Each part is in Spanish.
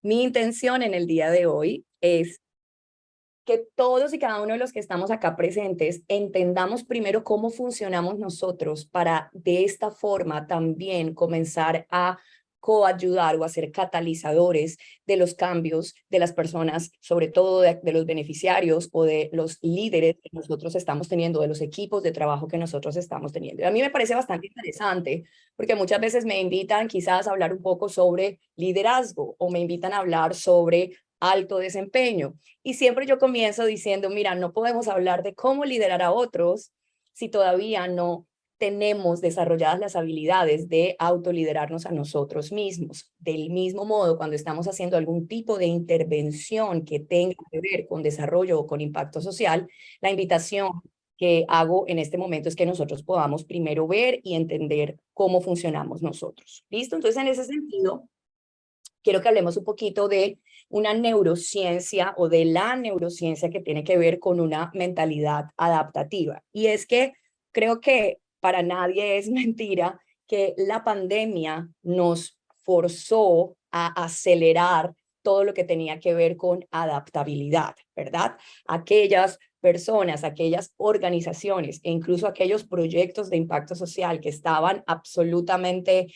Mi intención en el día de hoy es que todos y cada uno de los que estamos acá presentes entendamos primero cómo funcionamos nosotros para de esta forma también comenzar a coayudar o a ser catalizadores de los cambios de las personas, sobre todo de los beneficiarios o de los líderes que nosotros estamos teniendo, de los equipos de trabajo que nosotros estamos teniendo. Y a mí me parece bastante interesante porque muchas veces me invitan quizás a hablar un poco sobre liderazgo o me invitan a hablar sobre alto desempeño. Y siempre yo comienzo diciendo, mira, no podemos hablar de cómo liderar a otros si todavía no tenemos desarrolladas las habilidades de autoliderarnos a nosotros mismos. Del mismo modo, cuando estamos haciendo algún tipo de intervención que tenga que ver con desarrollo o con impacto social, la invitación que hago en este momento es que nosotros podamos primero ver y entender cómo funcionamos nosotros. ¿Listo? Entonces, en ese sentido, quiero que hablemos un poquito de una neurociencia o de la neurociencia que tiene que ver con una mentalidad adaptativa. Y es que creo que para nadie es mentira que la pandemia nos forzó a acelerar todo lo que tenía que ver con adaptabilidad, ¿verdad? Aquellas personas, aquellas organizaciones e incluso aquellos proyectos de impacto social que estaban absolutamente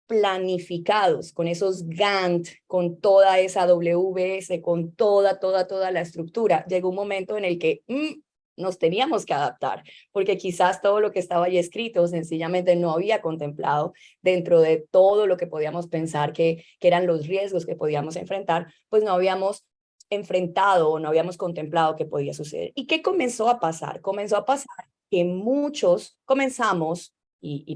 planificados, con esos Gantt, con toda esa WS, con toda la estructura, llegó un momento en el que nos teníamos que adaptar, porque quizás todo lo que estaba ahí escrito sencillamente no había contemplado dentro de todo lo que podíamos pensar que eran los riesgos que podíamos enfrentar, pues no habíamos enfrentado o no habíamos contemplado que podía suceder. ¿Y qué comenzó a pasar? Comenzó a pasar que muchos comenzamos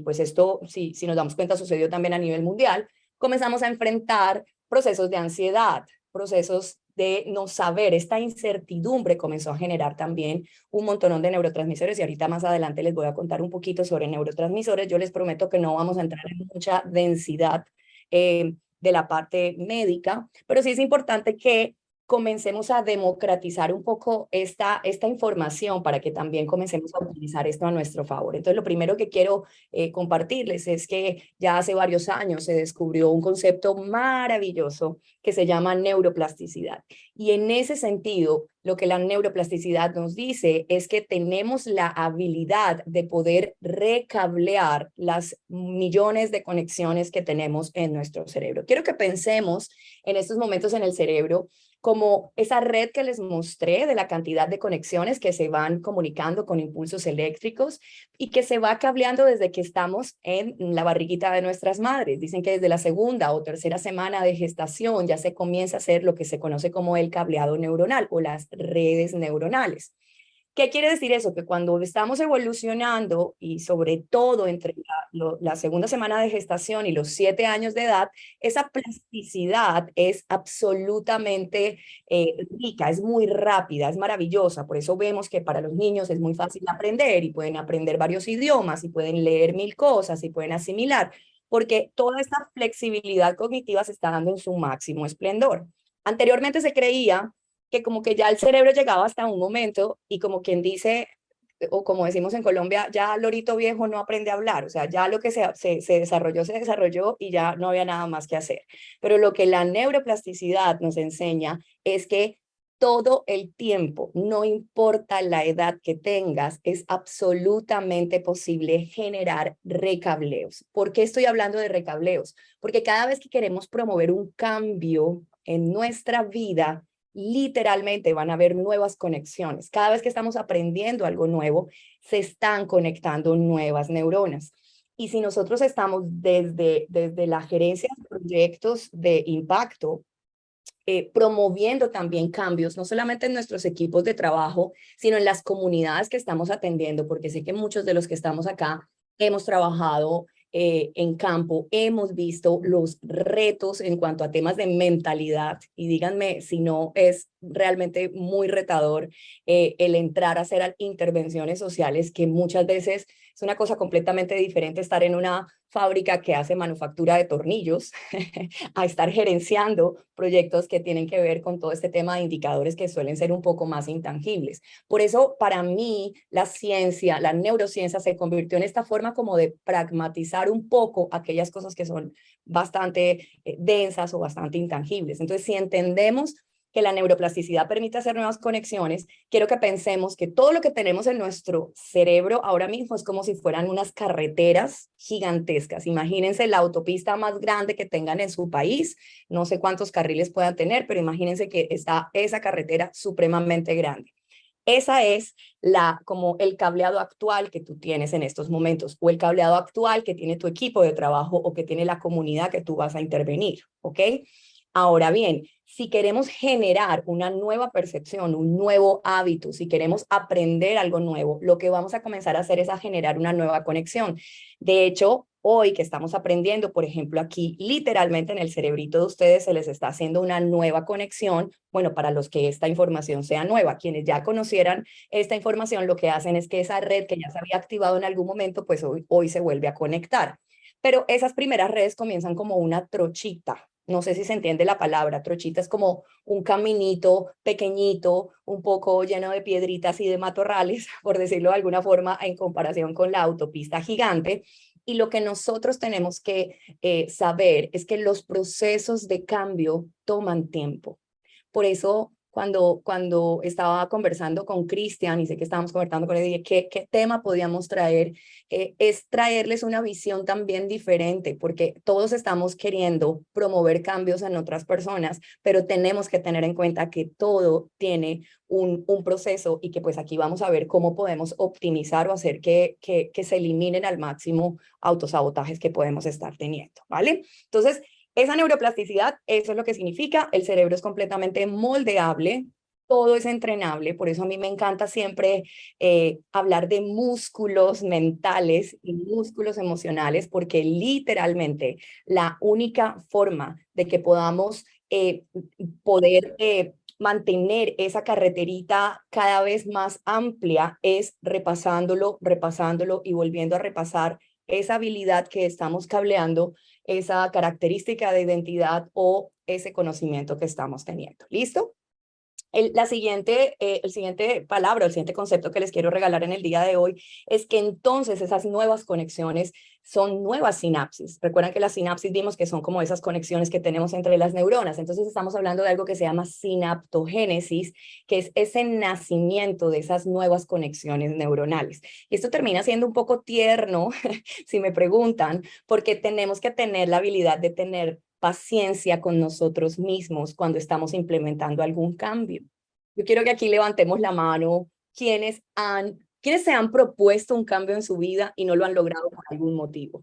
pues esto, si nos damos cuenta, sucedió también a nivel mundial, comenzamos a enfrentar procesos de ansiedad, procesos de no saber, esta incertidumbre comenzó a generar también un montón de neurotransmisores y ahorita más adelante les voy a contar un poquito sobre neurotransmisores. Yo les prometo que no vamos a entrar en mucha densidad de la parte médica, pero sí es importante que comencemos a democratizar un poco esta información para que también comencemos a utilizar esto a nuestro favor. Entonces, lo primero que quiero compartirles es que ya hace varios años se descubrió un concepto maravilloso que se llama neuroplasticidad. Y en ese sentido, lo que la neuroplasticidad nos dice es que tenemos la habilidad de poder recablear las millones de conexiones que tenemos en nuestro cerebro. Quiero que pensemos en estos momentos en el cerebro como esa red que les mostré de la cantidad de conexiones que se van comunicando con impulsos eléctricos y que se va cableando desde que estamos en la barriguita de nuestras madres. Dicen que desde la segunda o tercera semana de gestación ya se comienza a hacer lo que se conoce como el cableado neuronal o las redes neuronales. ¿Qué quiere decir eso? Que cuando estamos evolucionando y sobre todo entre la segunda semana de gestación y los 7 años de edad, esa plasticidad es absolutamente rica, es muy rápida, es maravillosa. Por eso vemos que para los niños es muy fácil aprender y pueden aprender varios idiomas y pueden leer mil cosas y pueden asimilar, porque toda esta flexibilidad cognitiva se está dando en su máximo esplendor. Anteriormente se creía que como que ya el cerebro llegaba hasta un momento y como quien dice, o como decimos en Colombia, ya lorito viejo no aprende a hablar, o sea, ya lo que se desarrolló y ya no había nada más que hacer. Pero lo que la neuroplasticidad nos enseña es que todo el tiempo, no importa la edad que tengas, es absolutamente posible generar recableos. ¿Por qué estoy hablando de recableos? Porque cada vez que queremos promover un cambio en nuestra vida, literalmente van a haber nuevas conexiones. Cada vez que estamos aprendiendo algo nuevo, se están conectando nuevas neuronas. Y si nosotros estamos desde la gerencia de proyectos de impacto, promoviendo también cambios, no solamente en nuestros equipos de trabajo, sino en las comunidades que estamos atendiendo, porque sé que muchos de los que estamos acá hemos trabajado en campo, hemos visto los retos en cuanto a temas de mentalidad y díganme si no es realmente muy retador el entrar a hacer intervenciones sociales que muchas veces Es una cosa completamente diferente estar en una fábrica que hace manufactura de tornillos a estar gerenciando proyectos que tienen que ver con todo este tema de indicadores que suelen ser un poco más intangibles. Por eso, para mí, la ciencia, la neurociencia se convirtió en esta forma como de pragmatizar un poco aquellas cosas que son bastante densas o bastante intangibles. Entonces, si entendemos que la neuroplasticidad permite hacer nuevas conexiones, quiero que pensemos que todo lo que tenemos en nuestro cerebro ahora mismo es como si fueran unas carreteras gigantescas. Imagínense la autopista más grande que tengan en su país, no sé cuántos carriles puedan tener, pero imagínense que está esa carretera supremamente grande. Esa es como el cableado actual que tú tienes en estos momentos, o el cableado actual que tiene tu equipo de trabajo o que tiene la comunidad que tú vas a intervenir, ¿ok? Ahora bien, si queremos generar una nueva percepción, un nuevo hábito, si queremos aprender algo nuevo, lo que vamos a comenzar a hacer es a generar una nueva conexión. De hecho, hoy que estamos aprendiendo, por ejemplo, aquí literalmente en el cerebrito de ustedes se les está haciendo una nueva conexión. Bueno, para los que esta información sea nueva, quienes ya conocieran esta información, lo que hacen es que esa red que ya se había activado en algún momento, pues hoy se vuelve a conectar. Pero esas primeras redes comienzan como una trochita. No sé si se entiende la palabra. Trochita es como un caminito pequeñito, un poco lleno de piedritas y de matorrales, por decirlo de alguna forma, en comparación con la autopista gigante. Y lo que nosotros tenemos que saber es que los procesos de cambio toman tiempo. Por eso, cuando estaba conversando con Cristian, y sé que estábamos conversando con él, dije, ¿qué tema podíamos traer? Es traerles una visión también diferente, porque todos estamos queriendo promover cambios en otras personas, pero tenemos que tener en cuenta que todo tiene un proceso y que pues aquí vamos a ver cómo podemos optimizar o hacer que se eliminen al máximo autosabotajes que podemos estar teniendo, ¿vale? Entonces, esa neuroplasticidad, eso es lo que significa. El cerebro es completamente moldeable, todo es entrenable. Por eso a mí me encanta siempre hablar de músculos mentales y músculos emocionales, porque literalmente la única forma de que podamos poder mantener esa carreterita cada vez más amplia es repasándolo, repasándolo y volviendo a repasar esa habilidad que estamos cableando, esa característica de identidad o ese conocimiento que estamos teniendo. ¿Listo? El siguiente palabra, el siguiente concepto que les quiero regalar en el día de hoy es que entonces esas nuevas conexiones son nuevas sinapsis. Recuerdan que las sinapsis vimos que son como esas conexiones que tenemos entre las neuronas. Entonces estamos hablando de algo que se llama sinaptogénesis, que es ese nacimiento de esas nuevas conexiones neuronales. Y esto termina siendo un poco tierno, si me preguntan, porque tenemos que tener la habilidad de tener paciencia con nosotros mismos cuando estamos implementando algún cambio. Yo quiero que aquí levantemos la mano quienes se han propuesto un cambio en su vida y no lo han logrado por algún motivo.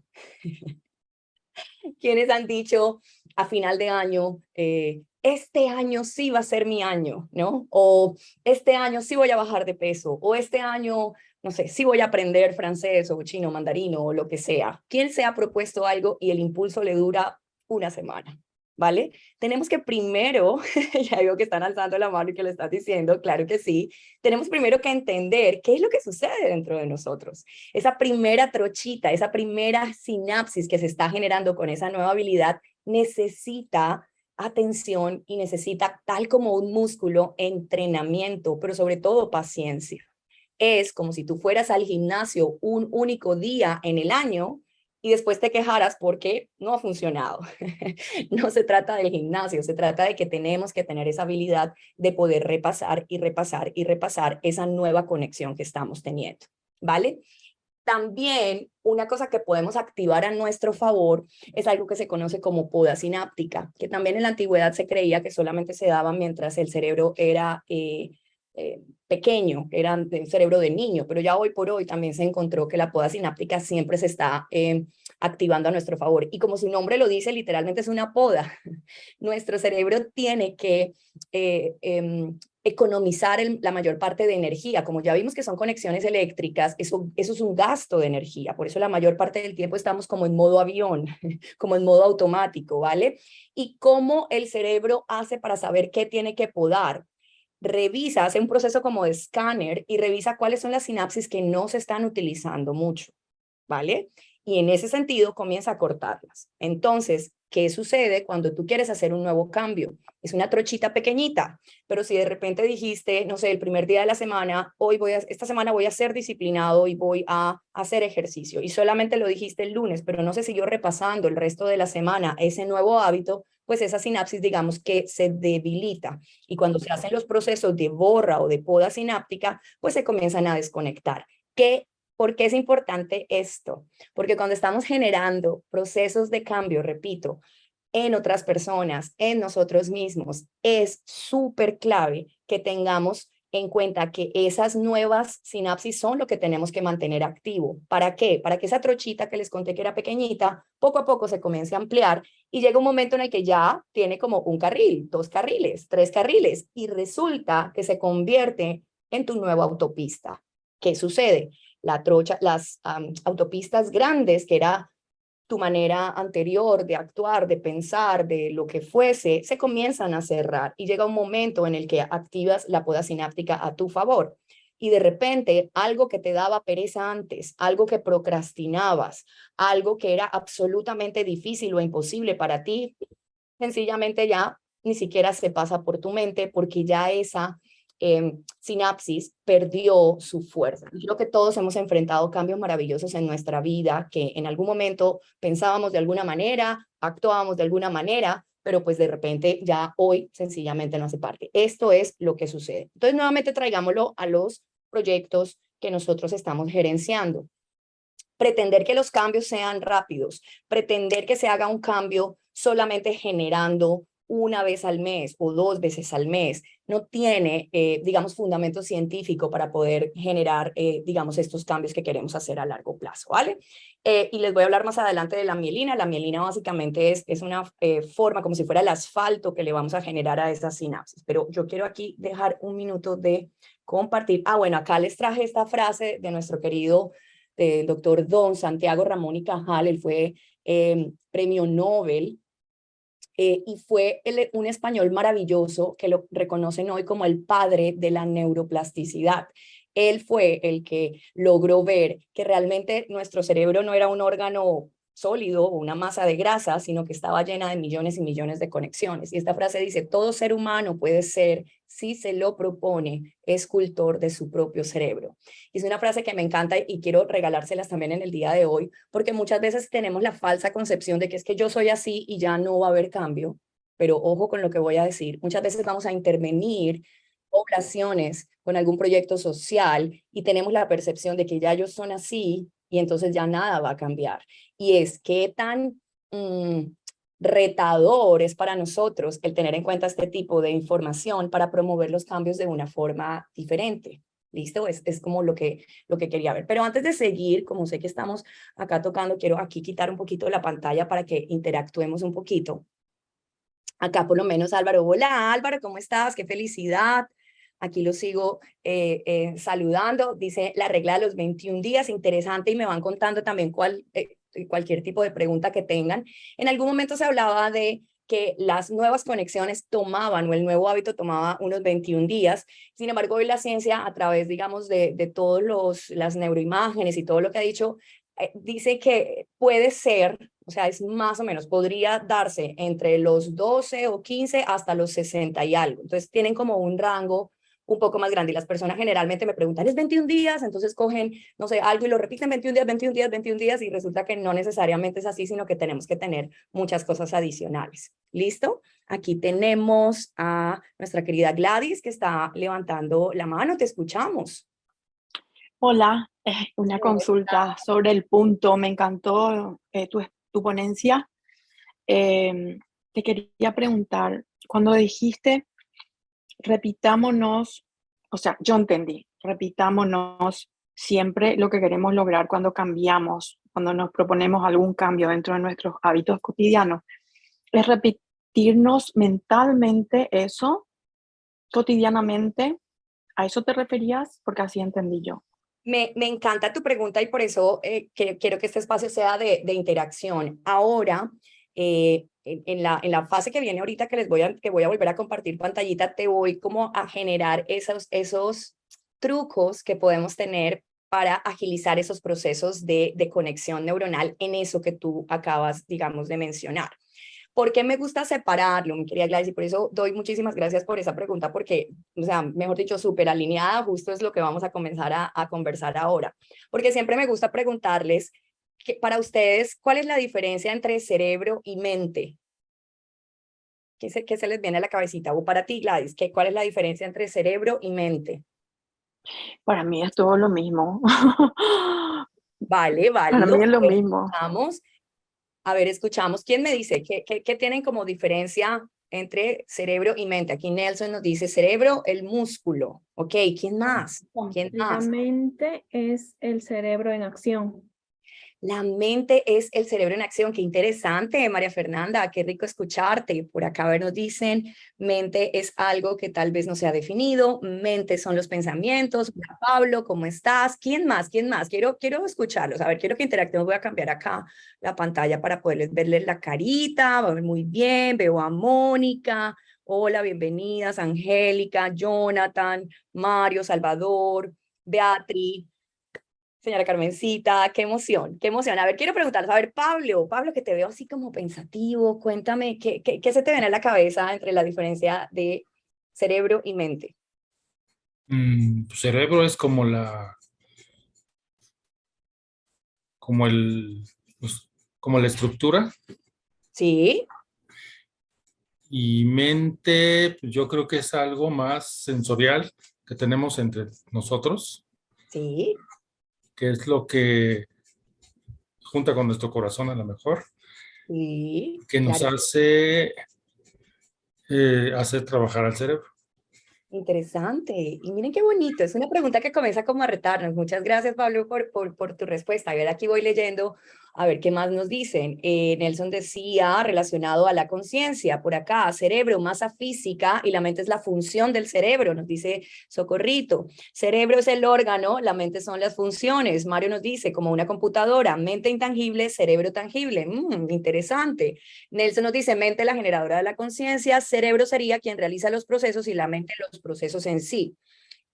Quienes han dicho a final de año, este año sí va a ser mi año, ¿no? O este año sí voy a bajar de peso, o este año, no sé, sí voy a aprender francés o chino, mandarino o lo que sea. ¿Quién se ha propuesto algo y el impulso le dura una semana? ¿Vale? Tenemos que primero, ya digo que están alzando la mano y que lo estás diciendo, claro que sí, tenemos primero que entender qué es lo que sucede dentro de nosotros. Esa primera trochita, esa primera sinapsis que se está generando con esa nueva habilidad necesita atención y necesita, tal como un músculo, entrenamiento, pero sobre todo paciencia. Es como si tú fueras al gimnasio un único día en el año y después te quejaras porque no ha funcionado. No se trata del gimnasio, se trata de que tenemos que tener esa habilidad de poder repasar y repasar y repasar esa nueva conexión que estamos teniendo, ¿vale? También una cosa que podemos activar a nuestro favor es algo que se conoce como poda sináptica, que también en la antigüedad se creía que solamente se daba mientras el cerebro era pequeño, era un cerebro de niño, pero ya hoy por hoy también se encontró que la poda sináptica siempre se está activando a nuestro favor. Y como su nombre lo dice, literalmente es una poda. Nuestro cerebro tiene que economizar la mayor parte de energía. Como ya vimos que son conexiones eléctricas, eso es un gasto de energía. Por eso la mayor parte del tiempo estamos como en modo avión, como en modo automático, ¿vale? Y cómo el cerebro hace para saber qué tiene que podar. Revisa, hace un proceso como de escáner y revisa cuáles son las sinapsis que no se están utilizando mucho. ¿vale? Y en ese sentido comienza a cortarlas. Entonces, ¿qué sucede cuando tú quieres hacer un nuevo cambio? Es una trochita pequeñita, pero si de repente dijiste, no sé, el primer día de la semana, esta semana voy a ser disciplinado y voy a hacer ejercicio, y solamente lo dijiste el lunes, pero no se siguió repasando el resto de la semana ese nuevo hábito, pues esa sinapsis, digamos que se debilita. Y cuando se hacen los procesos de borra o de poda sináptica, pues se comienzan a desconectar. ¿Por qué es importante esto? Porque cuando estamos generando procesos de cambio, repito, en otras personas, en nosotros mismos, es súper clave que tengamos en cuenta que esas nuevas sinapsis son lo que tenemos que mantener activo. ¿Para qué? Para que esa trochita que les conté que era pequeñita, poco a poco se comience a ampliar y llega un momento en el que ya tiene como un carril, 2 carriles, 3 carriles, y resulta que se convierte en tu nueva autopista. ¿Qué sucede? Las autopistas grandes, que era tu manera anterior de actuar, de pensar, de lo que fuese, se comienzan a cerrar y llega un momento en el que activas la poda sináptica a tu favor. Y de repente, algo que te daba pereza antes, algo que procrastinabas, algo que era absolutamente difícil o imposible para ti, sencillamente ya ni siquiera se pasa por tu mente porque ya esa sinapsis perdió su fuerza. Y creo que todos hemos enfrentado cambios maravillosos en nuestra vida, que en algún momento pensábamos de alguna manera, actuábamos de alguna manera, pero pues de repente ya hoy sencillamente no hace parte. Esto es lo que sucede. Entonces, nuevamente traigámoslo a los proyectos que nosotros estamos gerenciando. Pretender que los cambios sean rápidos, pretender que se haga un cambio solamente generando una vez al mes o 2 veces al mes, no tiene, digamos, fundamento científico para poder generar, digamos, estos cambios que queremos hacer a largo plazo, ¿vale? Y les voy a hablar más adelante de la mielina. La mielina básicamente es una forma como si fuera el asfalto que le vamos a generar a esas sinapsis. Pero yo quiero aquí dejar un minuto de compartir. Bueno, acá les traje esta frase de nuestro querido del doctor Don Santiago Ramón y Cajal. Él fue premio Nobel y fue un español maravilloso que lo reconocen hoy como el padre de la neuroplasticidad. Él fue el que logró ver que realmente nuestro cerebro no era un órgano sólido o una masa de grasa, sino que estaba llena de millones y millones de conexiones. Y esta frase dice, todo ser humano puede ser, si se lo propone, escultor de su propio cerebro. Y es una frase que me encanta y quiero regalárselas también en el día de hoy, porque muchas veces tenemos la falsa concepción de que es que yo soy así y ya no va a haber cambio. Pero ojo con lo que voy a decir. Muchas veces vamos a intervenir poblaciones con algún proyecto social y tenemos la percepción de que ya ellos son así y entonces ya nada va a cambiar. Y es que tan retador es para nosotros el tener en cuenta este tipo de información para promover los cambios de una forma diferente. ¿Listo? Es como lo que quería ver. Pero antes de seguir, como sé que estamos acá tocando, quiero aquí quitar un poquito la pantalla para que interactuemos un poquito. Acá por lo menos Álvaro. Hola Álvaro, ¿cómo estás? Qué felicidad. Aquí lo sigo saludando. Dice la regla de los 21 días, interesante, y me van contando también cualquier tipo de pregunta que tengan. En algún momento se hablaba de que las nuevas conexiones tomaban, o el nuevo hábito tomaba unos 21 días. Sin embargo, hoy la ciencia, a través, digamos, de todas las neuroimágenes y todo lo que ha dicho, dice que puede ser, o sea, es más o menos, podría darse entre los 12 o 15 hasta los 60 y algo. Entonces tienen como un rango un poco más grande y las personas generalmente me preguntan, ¿es 21 días? Entonces cogen, no sé, algo y lo repiten 21 días, 21 días, 21 días y resulta que no necesariamente es así, sino que tenemos que tener muchas cosas adicionales. ¿Listo? Aquí tenemos a nuestra querida Gladys que está levantando la mano, te escuchamos. Hola, una consulta sobre el punto. Me encantó tu ponencia. Te quería preguntar, cuando dijiste, repitámonos, o sea, yo entendí, repitámonos siempre lo que queremos lograr cuando cambiamos, cuando nos proponemos algún cambio dentro de nuestros hábitos cotidianos. Es repetirnos mentalmente eso, cotidianamente. ¿A eso te referías? Porque así entendí yo. Me encanta tu pregunta y por eso quiero que este espacio sea de interacción. Ahora, en la fase que viene ahorita que voy a volver a compartir pantallita, te voy como a generar esos trucos que podemos tener para agilizar esos procesos de conexión neuronal en eso que tú acabas, digamos, de mencionar. ¿Por qué me gusta separarlo, mi querida Gladys? Y por eso doy muchísimas gracias por esa pregunta, porque, o sea, mejor dicho, súper alineada, justo es lo que vamos a comenzar a conversar ahora. Porque siempre me gusta preguntarles, que, para ustedes, ¿cuál es la diferencia entre cerebro y mente? ¿Qué se les viene a la cabecita? O para ti, Gladys, ¿cuál es la diferencia entre cerebro y mente? Para mí es todo lo mismo. Vale, Para válido. mí es lo mismo. Escuchamos. A ver, escuchamos. ¿Quién me dice qué tienen como diferencia entre cerebro y mente? Aquí Nelson nos dice cerebro, el músculo. Ok, ¿quién más? ¿Quién La más? mente es el cerebro en acción. La mente es el cerebro en acción. Qué interesante, María Fernanda. Qué rico escucharte. Por acá, a ver, nos dicen, mente es algo que tal vez no se ha definido. Mente son los pensamientos. Hola, Pablo, ¿cómo estás? ¿Quién más? ¿Quién más? Quiero escucharlos. A ver, quiero que interactuemos. Voy a cambiar acá la pantalla para poderles verles la carita. Va a ver muy bien. Veo a Mónica. Hola, bienvenidas. Angélica, Jonathan, Mario, Salvador, Beatriz. Señora Carmencita, qué emoción, qué emoción. A ver, quiero preguntarles, a ver, Pablo, que te veo así como pensativo, cuéntame, ¿qué se te viene a la cabeza entre la diferencia de cerebro y mente? Tu cerebro es como como pues, como la estructura, Sí, y mente, pues, yo creo que es algo más sensorial que tenemos entre nosotros, sí, que es lo que junta con nuestro corazón a lo mejor, sí, que nos claro. hace hacer trabajar al cerebro. Interesante. Y miren qué bonito. Es una pregunta que comienza como a retarnos. Muchas gracias, Pablo, por tu respuesta. A ver, aquí voy leyendo, a ver qué más nos dicen. Nelson decía, relacionado a la conciencia, por acá, cerebro, masa física y la mente es la función del cerebro, nos dice Socorrito. Cerebro es el órgano, la mente son las funciones. Mario nos dice, como una computadora, mente intangible, cerebro tangible. Interesante. Nelson nos dice, mente la generadora de la conciencia, cerebro sería quien realiza los procesos y la mente los procesos en sí.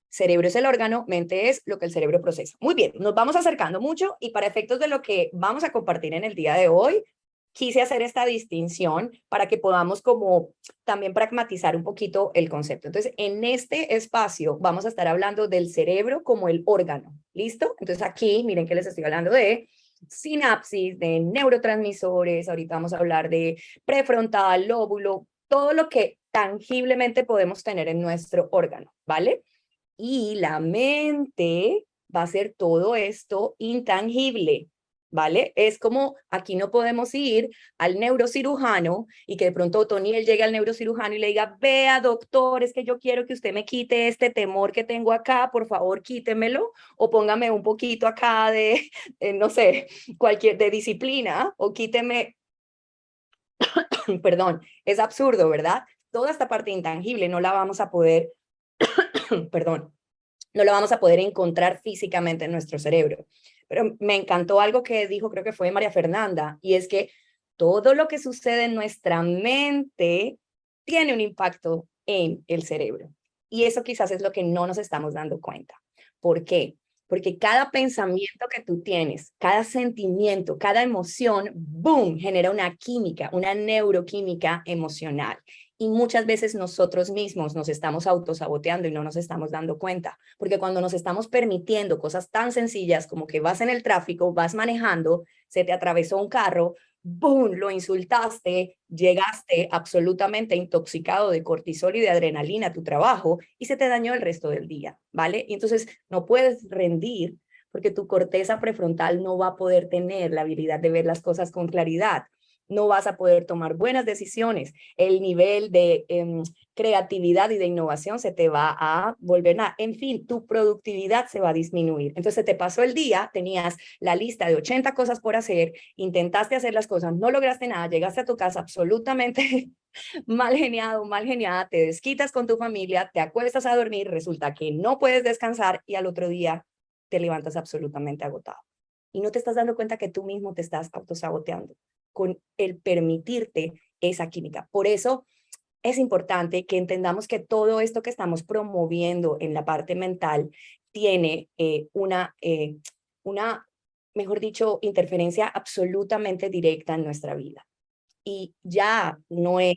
Cerebro es el órgano, mente es lo que el cerebro procesa. Muy bien, nos vamos acercando mucho y para efectos de lo que vamos a compartir en el día de hoy, quise hacer esta distinción para que podamos como también pragmatizar un poquito el concepto. Entonces, en este espacio vamos a estar hablando del cerebro como el órgano. ¿Listo? Entonces aquí, miren que les estoy hablando de sinapsis, de neurotransmisores, ahorita vamos a hablar de prefrontal, lóbulo, todo lo que tangiblemente podemos tener en nuestro órgano, ¿vale? Y la mente va a ser todo esto intangible, ¿vale? Es como aquí no podemos ir al neurocirujano y que de pronto Toniel llegue al neurocirujano y le diga, vea doctor, es que yo quiero que usted me quite este temor que tengo acá, por favor quítemelo o póngame un poquito acá de no sé, cualquier, de disciplina o quíteme, perdón, es absurdo, ¿verdad? Toda esta parte intangible no la vamos a poder, perdón, no lo vamos a poder encontrar físicamente en nuestro cerebro. Pero me encantó algo que dijo, creo que fue María Fernanda, y es que todo lo que sucede en nuestra mente tiene un impacto en el cerebro. Y eso quizás es lo que no nos estamos dando cuenta. ¿Por qué? Porque cada pensamiento que tú tienes, cada sentimiento, cada emoción, boom, genera una química, una neuroquímica emocional. Y muchas veces nosotros mismos nos estamos autosaboteando y no nos estamos dando cuenta, porque cuando nos estamos permitiendo cosas tan sencillas como que vas en el tráfico, vas manejando, se te atravesó un carro, ¡boom!, lo insultaste, llegaste absolutamente intoxicado de cortisol y de adrenalina a tu trabajo y se te dañó el resto del día, ¿vale? Y entonces no puedes rendir porque tu corteza prefrontal no va a poder tener la habilidad de ver las cosas con claridad. No vas a poder tomar buenas decisiones. El nivel de creatividad y de innovación se te va a volver nada. En fin, tu productividad se va a disminuir. Entonces te pasó el día, tenías la lista de 80 cosas por hacer, intentaste hacer las cosas, no lograste nada, llegaste a tu casa absolutamente mal geniado, mal geniada, te desquitas con tu familia, te acuestas a dormir, resulta que no puedes descansar y al otro día te levantas absolutamente agotado. Y no te estás dando cuenta que tú mismo te estás autosaboteando con el permitirte esa química. Por eso es importante que entendamos que todo esto que estamos promoviendo en la parte mental tiene una, mejor dicho, interferencia absolutamente directa en nuestra vida. Y ya no es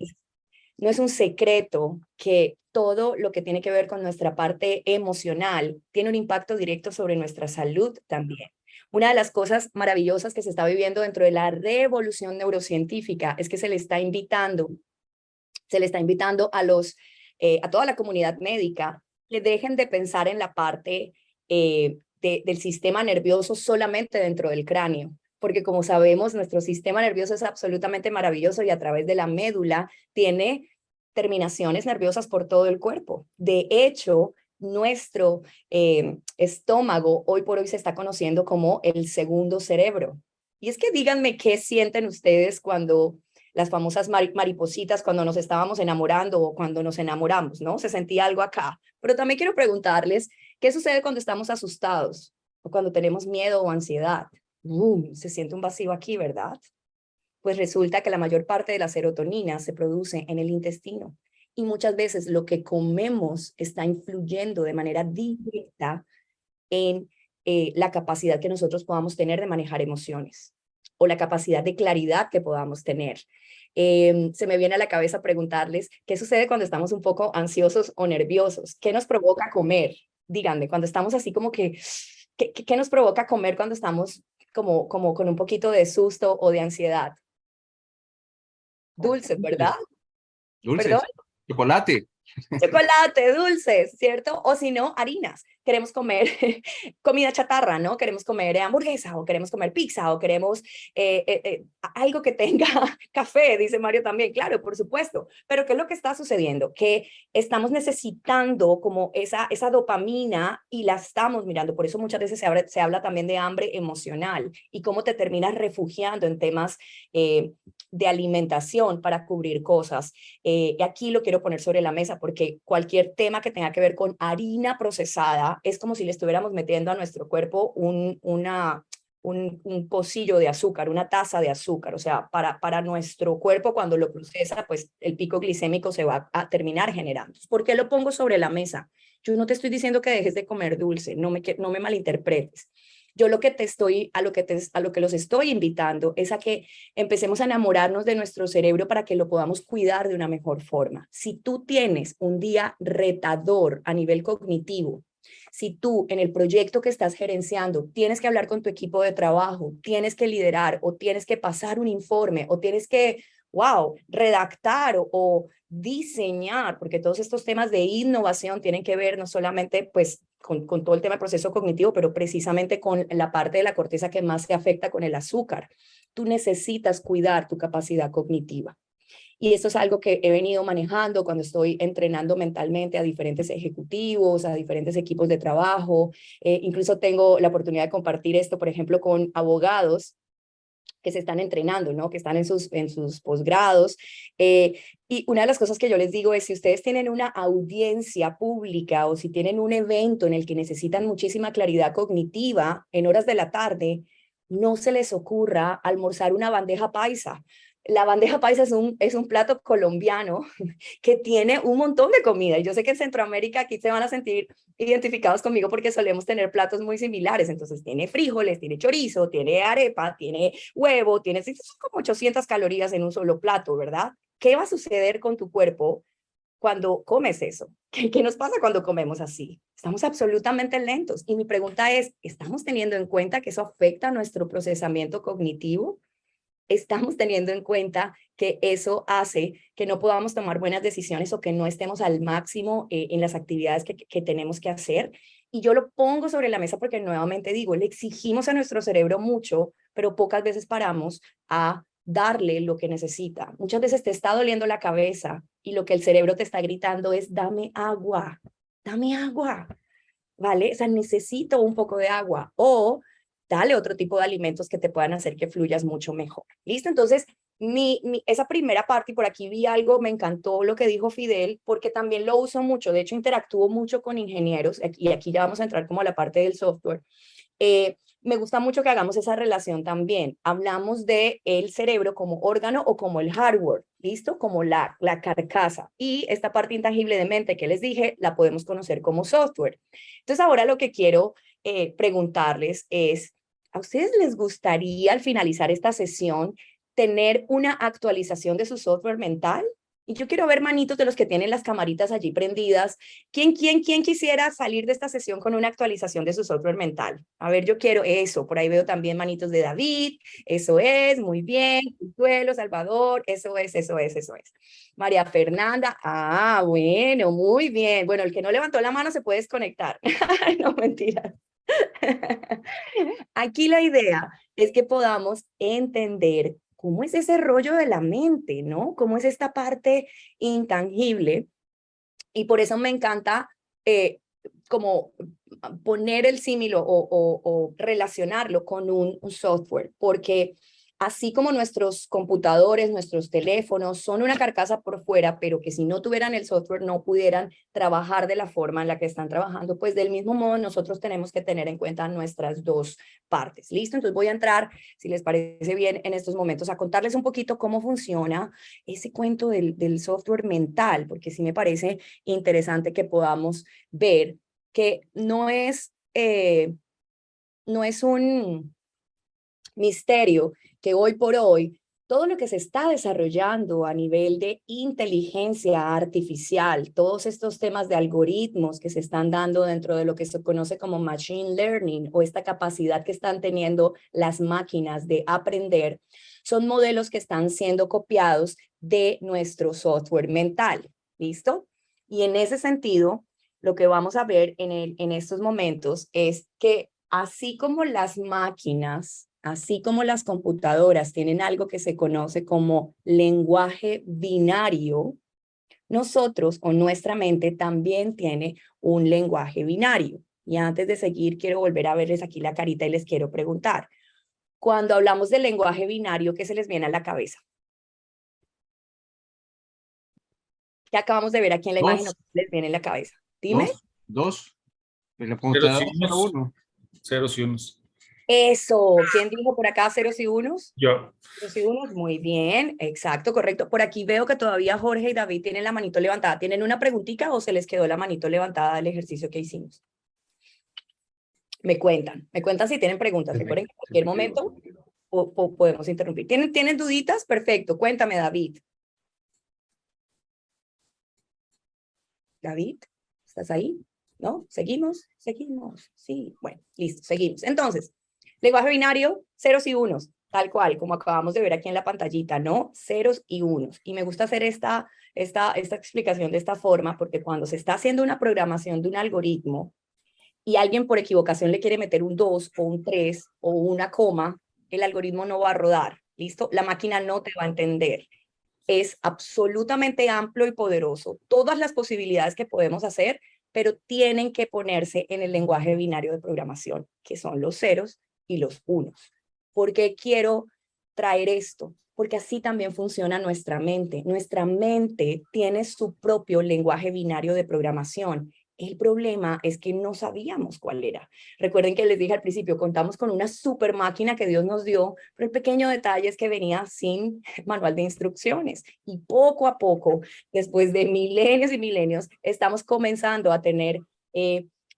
un secreto que todo lo que tiene que ver con nuestra parte emocional tiene un impacto directo sobre nuestra salud también. Una de las cosas maravillosas que se está viviendo dentro de la revolución neurocientífica es que se le está invitando a toda la comunidad médica que dejen de pensar en la parte del sistema nervioso solamente dentro del cráneo, porque como sabemos, nuestro sistema nervioso es absolutamente maravilloso y a través de la médula tiene terminaciones nerviosas por todo el cuerpo. De hecho, nuestro estómago hoy por hoy se está conociendo como el segundo cerebro. Y es que díganme qué sienten ustedes cuando las famosas maripositas, cuando nos estábamos enamorando o cuando nos enamoramos, ¿no? Se sentía algo acá. Pero también quiero preguntarles, ¿qué sucede cuando estamos asustados o cuando tenemos miedo o ansiedad? Se siente un vacío aquí, ¿verdad? Pues resulta que la mayor parte de la serotonina se produce en el intestino y muchas veces lo que comemos está influyendo de manera directa en la capacidad que nosotros podamos tener de manejar emociones o la capacidad de claridad que podamos tener. Se me viene a la cabeza preguntarles, ¿qué sucede cuando estamos un poco ansiosos o nerviosos? ¿Qué nos provoca comer? Díganme, cuando estamos así como que, ¿qué nos provoca comer cuando estamos como con un poquito de susto o de ansiedad? Dulces, ¿verdad? Dulces, ¿Perdón? chocolate. Chocolate, dulces, ¿cierto? O si no, harinas. Queremos comer comida chatarra, ¿no? Queremos comer hamburguesa o queremos comer pizza o queremos algo que tenga café, dice Mario también. Claro, por supuesto. Pero ¿qué es lo que está sucediendo? Que estamos necesitando como esa dopamina y la estamos mirando. Por eso muchas veces se habla también de hambre emocional y cómo te terminas refugiando en temas de alimentación para cubrir cosas. Y aquí lo quiero poner sobre la mesa porque cualquier tema que tenga que ver con harina procesada es como si le estuviéramos metiendo a nuestro cuerpo un pocillo de azúcar, una taza de azúcar. O sea, para nuestro cuerpo cuando lo procesa, pues el pico glicémico se va a terminar generando. ¿Por qué lo pongo sobre la mesa? Yo no te estoy diciendo que dejes de comer dulce, no me malinterpretes. Yo a lo que los estoy invitando es a que empecemos a enamorarnos de nuestro cerebro para que lo podamos cuidar de una mejor forma. Si tú tienes un día retador a nivel cognitivo, si tú en el proyecto que estás gerenciando tienes que hablar con tu equipo de trabajo, tienes que liderar o tienes que pasar un informe o tienes que, redactar o diseñar, porque todos estos temas de innovación tienen que ver no solamente pues con todo el tema del proceso cognitivo, pero precisamente con la parte de la corteza que más se afecta con el azúcar. Tú necesitas cuidar tu capacidad cognitiva. Y esto es algo que he venido manejando cuando estoy entrenando mentalmente a diferentes ejecutivos, a diferentes equipos de trabajo. Incluso tengo la oportunidad de compartir esto, por ejemplo, con abogados que se están entrenando, ¿no? Que están en sus posgrados. Y una de las cosas que yo les digo es, si ustedes tienen una audiencia pública o si tienen un evento en el que necesitan muchísima claridad cognitiva en horas de la tarde, no se les ocurra almorzar una bandeja paisa. La bandeja paisa es un plato colombiano que tiene un montón de comida. Y yo sé que en Centroamérica aquí se van a sentir identificados conmigo porque solemos tener platos muy similares. Entonces tiene frijoles, tiene chorizo, tiene arepa, tiene huevo, son como 800 calorías en un solo plato, ¿verdad? ¿Qué va a suceder con tu cuerpo cuando comes eso? ¿Qué nos pasa cuando comemos así? Estamos absolutamente lentos. Y mi pregunta es, ¿estamos teniendo en cuenta que eso afecta nuestro procesamiento cognitivo? ¿Estamos teniendo en cuenta que eso hace que no podamos tomar buenas decisiones o que no estemos al máximo en las actividades que tenemos que hacer? Y yo lo pongo sobre la mesa porque nuevamente digo, le exigimos a nuestro cerebro mucho, pero pocas veces paramos a darle lo que necesita. Muchas veces te está doliendo la cabeza y lo que el cerebro te está gritando es, dame agua, ¿vale? O sea, necesito un poco de agua o dale otro tipo de alimentos que te puedan hacer que fluyas mucho mejor. ¿Listo? Entonces, esa primera parte, y por aquí vi algo, me encantó lo que dijo Fidel, porque también lo uso mucho. De hecho, interactúo mucho con ingenieros, y aquí ya vamos a entrar como a la parte del software. me gusta mucho que hagamos esa relación también. Hablamos de el cerebro como órgano o como el hardware, ¿listo? Como la carcasa. Y esta parte intangible de mente que les dije, la podemos conocer como software. Entonces ahora lo que quiero preguntarles es, ¿a ustedes les gustaría al finalizar esta sesión tener una actualización de su software mental? Y yo quiero ver manitos de los que tienen las camaritas allí prendidas. ¿Quién quisiera salir de esta sesión con una actualización de su software mental? A ver, yo quiero eso. Por ahí veo también manitos de David. Eso es, muy bien. Consuelo, Salvador, eso es. María Fernanda, bueno, muy bien. Bueno, el que no levantó la mano se puede desconectar. No, mentira. Aquí la idea es que podamos entender cómo es ese rollo de la mente, ¿no? Cómo es esta parte intangible. Y por eso me encanta como poner el símil o relacionarlo con un software, porque así como nuestros computadores, nuestros teléfonos son una carcasa por fuera, pero que si no tuvieran el software no pudieran trabajar de la forma en la que están trabajando, pues del mismo modo nosotros tenemos que tener en cuenta nuestras dos partes. ¿Listo? Entonces voy a entrar, si les parece bien, en estos momentos a contarles un poquito cómo funciona ese cuento del software mental, porque sí me parece interesante que podamos ver que no es un misterio que hoy por hoy todo lo que se está desarrollando a nivel de inteligencia artificial, todos estos temas de algoritmos que se están dando dentro de lo que se conoce como machine learning o esta capacidad que están teniendo las máquinas de aprender, son modelos que están siendo copiados de nuestro software mental. ¿Listo? Y en ese sentido, lo que vamos a ver en estos momentos es que así como las máquinas, así como las computadoras tienen algo que se conoce como lenguaje binario, nosotros o nuestra mente también tiene un lenguaje binario. Y antes de seguir, quiero volver a verles aquí la carita y les quiero preguntar, cuando hablamos del lenguaje binario, ¿qué se les viene a la cabeza? ¿Qué acabamos de ver aquí en la imagen? ¿Qué les viene a la cabeza? Dime. Dos. En la Ceros computadora y unos. 01. Ceros y unos. Eso. ¿Quién dijo por acá ceros y unos? Yo. Ceros y unos, muy bien, exacto, correcto. Por aquí veo que todavía Jorge y David tienen la manito levantada. ¿Tienen una preguntita o se les quedó la manito levantada del ejercicio que hicimos? Me cuentan si tienen preguntas. Recuerden que en cualquier momento podemos interrumpir. ¿Tienen duditas? Perfecto, cuéntame, David. David, ¿estás ahí? ¿No? ¿Seguimos? Seguimos. Sí, bueno, listo, seguimos. Entonces, lenguaje binario, ceros y unos, tal cual, como acabamos de ver aquí en la pantallita, ¿no? Ceros y unos. Y me gusta hacer esta explicación de esta forma, porque cuando se está haciendo una programación de un algoritmo y alguien por equivocación le quiere meter un 2 o un 3 o una coma, el algoritmo no va a rodar, ¿listo? La máquina no te va a entender. Es absolutamente amplio y poderoso. Todas las posibilidades que podemos hacer, pero tienen que ponerse en el lenguaje binario de programación, que son los ceros y los unos. ¿Por qué quiero traer esto? Porque así también funciona nuestra mente. Nuestra mente tiene su propio lenguaje binario de programación. El problema es que no sabíamos cuál era. Recuerden que les dije al principio, contamos con una super máquina que Dios nos dio, pero el pequeño detalle es que venía sin manual de instrucciones. Y poco a poco, después de milenios y milenios, estamos comenzando a tener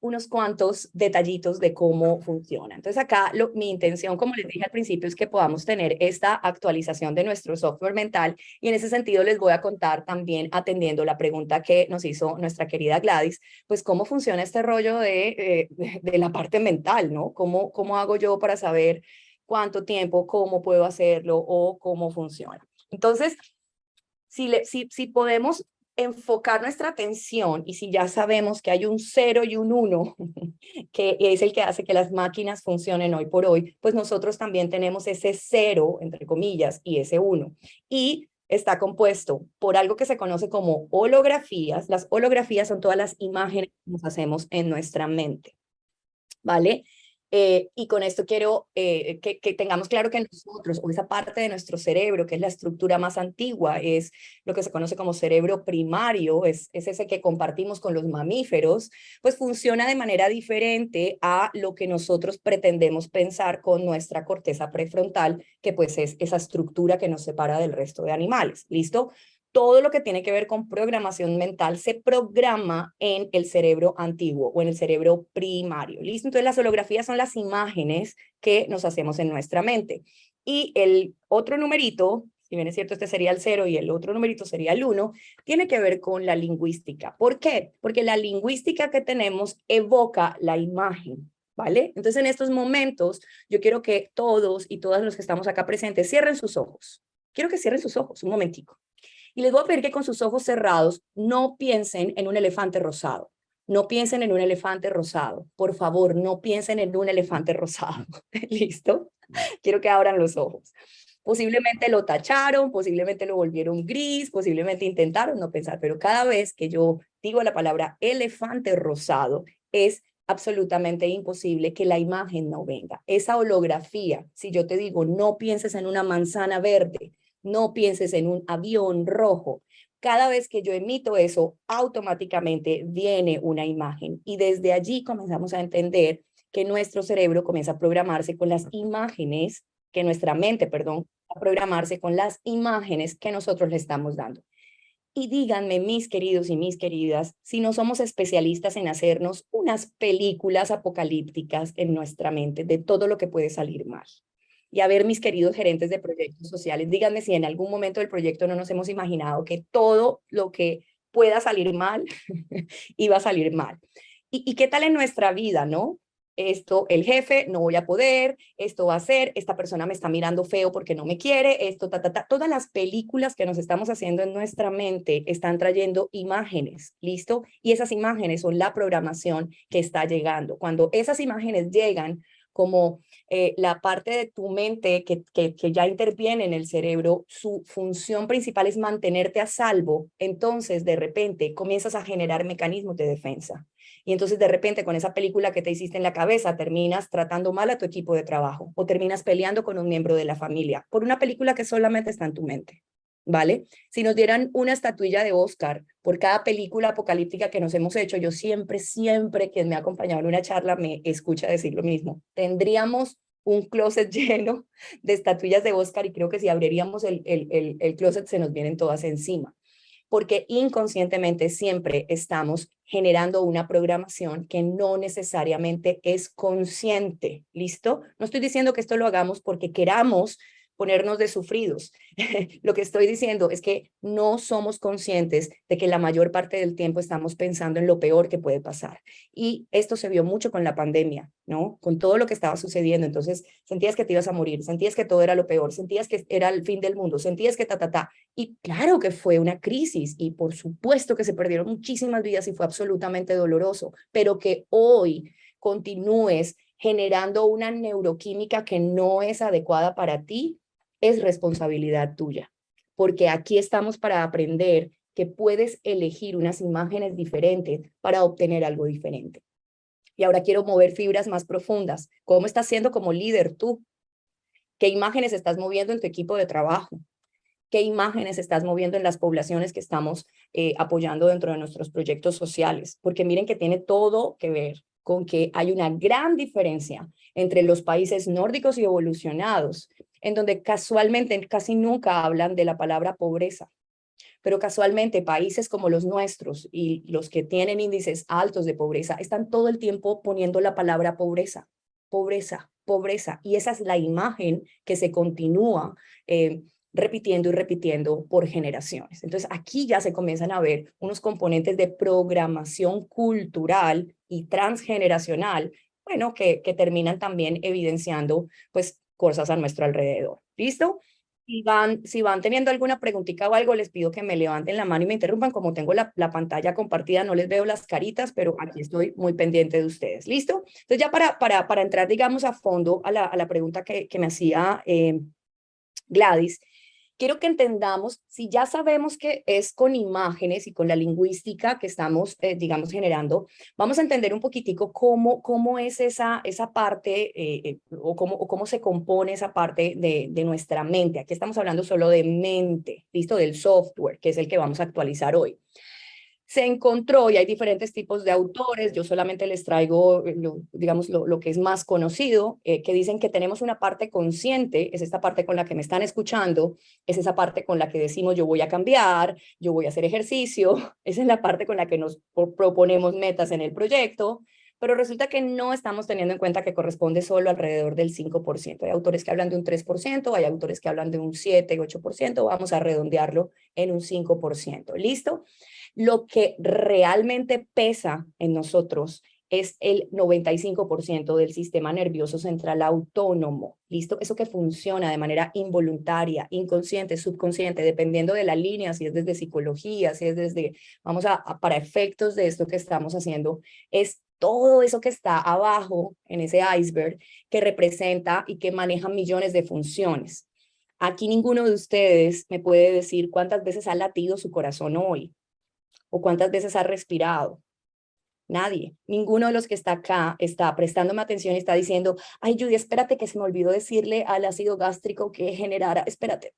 unos cuantos detallitos de cómo funciona. Entonces acá mi intención, como les dije al principio, es que podamos tener esta actualización de nuestro software mental y en ese sentido les voy a contar también, atendiendo la pregunta que nos hizo nuestra querida Gladys, pues cómo funciona este rollo de la parte mental, ¿no? ¿Cómo hago yo para saber cuánto tiempo, cómo puedo hacerlo o cómo funciona? Entonces, si podemos enfocar nuestra atención y si ya sabemos que hay un 0 y un 1, que es el que hace que las máquinas funcionen hoy por hoy, pues nosotros también tenemos ese 0, entre comillas, y ese 1. Y está compuesto por algo que se conoce como holografías. Las holografías son todas las imágenes que nos hacemos en nuestra mente, ¿vale? Y con esto quiero que tengamos claro que nosotros, o esa parte de nuestro cerebro, que es la estructura más antigua, es lo que se conoce como cerebro primario, es ese que compartimos con los mamíferos, pues funciona de manera diferente a lo que nosotros pretendemos pensar con nuestra corteza prefrontal, que pues es esa estructura que nos separa del resto de animales. ¿Listo? Todo lo que tiene que ver con programación mental se programa en el cerebro antiguo o en el cerebro primario. ¿Listo? Entonces las holografías son las imágenes que nos hacemos en nuestra mente. Y el otro numerito, si bien es cierto, este sería el 0 y el otro numerito sería el 1, tiene que ver con la lingüística. ¿Por qué? Porque la lingüística que tenemos evoca la imagen. ¿Vale? Entonces en estos momentos yo quiero que todos y todas los que estamos acá presentes cierren sus ojos. Quiero que cierren sus ojos un momentico. Y les voy a pedir que con sus ojos cerrados no piensen en un elefante rosado. No piensen en un elefante rosado. Por favor, no piensen en un elefante rosado. ¿Listo? Quiero que abran los ojos. Posiblemente lo tacharon, posiblemente lo volvieron gris, posiblemente intentaron no pensar, pero cada vez que yo digo la palabra elefante rosado, es absolutamente imposible que la imagen no venga. Esa holografía, si yo te digo no pienses en una manzana verde, no pienses en un avión rojo. Cada vez que yo emito eso, automáticamente viene una imagen y desde allí comenzamos a entender que nuestro cerebro comienza a programarse con las imágenes, que nuestra mente, perdón, a programarse con las imágenes que nosotros le estamos dando. Y díganme, mis queridos y mis queridas, si no somos especialistas en hacernos unas películas apocalípticas en nuestra mente de todo lo que puede salir mal. Y a ver, mis queridos gerentes de proyectos sociales, díganme si en algún momento del proyecto no nos hemos imaginado que todo lo que pueda salir mal iba a salir mal. ¿Y qué tal en nuestra vida, no? Esto, el jefe, no voy a poder, esto va a ser, esta persona me está mirando feo porque no me quiere, esto, Todas las películas que nos estamos haciendo en nuestra mente están trayendo imágenes, ¿listo? Y esas imágenes son la programación que está llegando. Cuando esas imágenes llegan, como la parte de tu mente que ya interviene en el cerebro, su función principal es mantenerte a salvo, entonces de repente comienzas a generar mecanismos de defensa. Y entonces de repente con esa película que te hiciste en la cabeza terminas tratando mal a tu equipo de trabajo o terminas peleando con un miembro de la familia por una película que solamente está en tu mente. ¿Vale? Si nos dieran una estatuilla de Oscar por cada película apocalíptica que nos hemos hecho, yo siempre quien me ha acompañado en una charla me escucha decir lo mismo. Tendríamos un closet lleno de estatuillas de Oscar y creo que si abriríamos el closet se nos vienen todas encima, porque inconscientemente siempre estamos generando una programación que no necesariamente es consciente. ¿Listo? No estoy diciendo que esto lo hagamos porque queramos ponernos de sufridos. Lo que estoy diciendo es que no somos conscientes de que la mayor parte del tiempo estamos pensando en lo peor que puede pasar. Y esto se vio mucho con la pandemia, ¿no? Con todo lo que estaba sucediendo. Entonces, sentías que te ibas a morir, sentías que todo era lo peor, sentías que era el fin del mundo, sentías que Y claro que fue una crisis y por supuesto que se perdieron muchísimas vidas y fue absolutamente doloroso, pero que hoy continúes generando una neuroquímica que no es adecuada para ti, es responsabilidad tuya, porque aquí estamos para aprender que puedes elegir unas imágenes diferentes para obtener algo diferente. Y ahora quiero mover fibras más profundas. ¿Cómo estás siendo como líder tú? ¿Qué imágenes estás moviendo en tu equipo de trabajo? ¿Qué imágenes estás moviendo en las poblaciones que estamos apoyando dentro de nuestros proyectos sociales? Porque miren que tiene todo que ver con que hay una gran diferencia entre los países nórdicos y evolucionados, en donde casualmente casi nunca hablan de la palabra pobreza, pero casualmente países como los nuestros y los que tienen índices altos de pobreza están todo el tiempo poniendo la palabra pobreza, pobreza, pobreza, y esa es la imagen que se continúa repitiendo y repitiendo por generaciones. Entonces aquí ya se comienzan a ver unos componentes de programación cultural y transgeneracional, bueno, que terminan también evidenciando pues cosas a nuestro alrededor. ¿Listo? Si van teniendo alguna preguntita o algo, les pido que me levanten la mano y me interrumpan. Como tengo la pantalla compartida, no les veo las caritas, pero aquí estoy muy pendiente de ustedes. ¿Listo? Entonces ya para entrar, digamos, a fondo a la pregunta que me hacía Gladys, quiero que entendamos, si ya sabemos que es con imágenes y con la lingüística que estamos, digamos, generando, vamos a entender un poquitico cómo es esa parte o cómo se compone esa parte de nuestra mente. Aquí estamos hablando solo de mente, ¿listo? Del software, que es el que vamos a actualizar hoy. Se encontró, y hay diferentes tipos de autores, yo solamente les traigo, digamos, lo que es más conocido, que dicen que tenemos una parte consciente, es esta parte con la que me están escuchando, es esa parte con la que decimos yo voy a cambiar, yo voy a hacer ejercicio, esa es la parte con la que nos proponemos metas en el proyecto, pero resulta que no estamos teniendo en cuenta que corresponde solo alrededor del 5%. Hay autores que hablan de un 3%, hay autores que hablan de un 7, 8%, vamos a redondearlo en un 5%. ¿Listo? Lo que realmente pesa en nosotros es el 95% del sistema nervioso central autónomo, ¿listo? Eso que funciona de manera involuntaria, inconsciente, subconsciente, dependiendo de la línea, si es desde psicología, si es desde, para efectos de esto que estamos haciendo, es todo eso que está abajo en ese iceberg que representa y que maneja millones de funciones. Aquí ninguno de ustedes me puede decir cuántas veces ha latido su corazón hoy o cuántas veces ha respirado. Nadie, ninguno de los que está acá está prestándome atención y está diciendo, ay Judy, espérate que se me olvidó decirle al ácido gástrico que generara, espérate,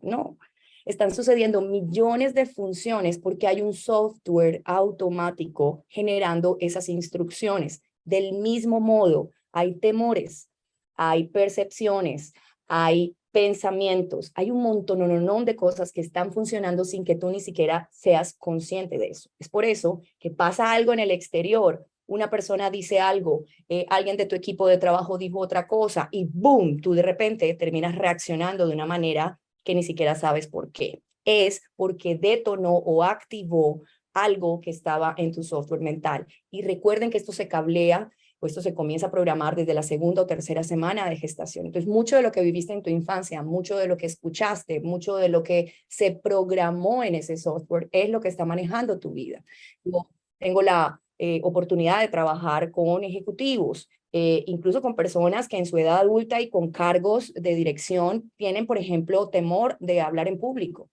no. Están sucediendo millones de funciones porque hay un software automático generando esas instrucciones. Del mismo modo, hay temores, hay percepciones, hay pensamientos, hay un montón de cosas que están funcionando sin que tú ni siquiera seas consciente de eso. Es por eso que pasa algo en el exterior, una persona dice algo, alguien de tu equipo de trabajo dijo otra cosa y boom, tú de repente terminas reaccionando de una manera que ni siquiera sabes por qué. Es porque detonó o activó algo que estaba en tu software mental. Y recuerden que esto se cablea o esto se comienza a programar desde la segunda o tercera semana de gestación. Entonces, mucho de lo que viviste en tu infancia, mucho de lo que escuchaste, mucho de lo que se programó en ese software es lo que está manejando tu vida. Yo tengo la oportunidad de trabajar con ejecutivos, incluso con personas que en su edad adulta y con cargos de dirección tienen, por ejemplo, temor de hablar en público.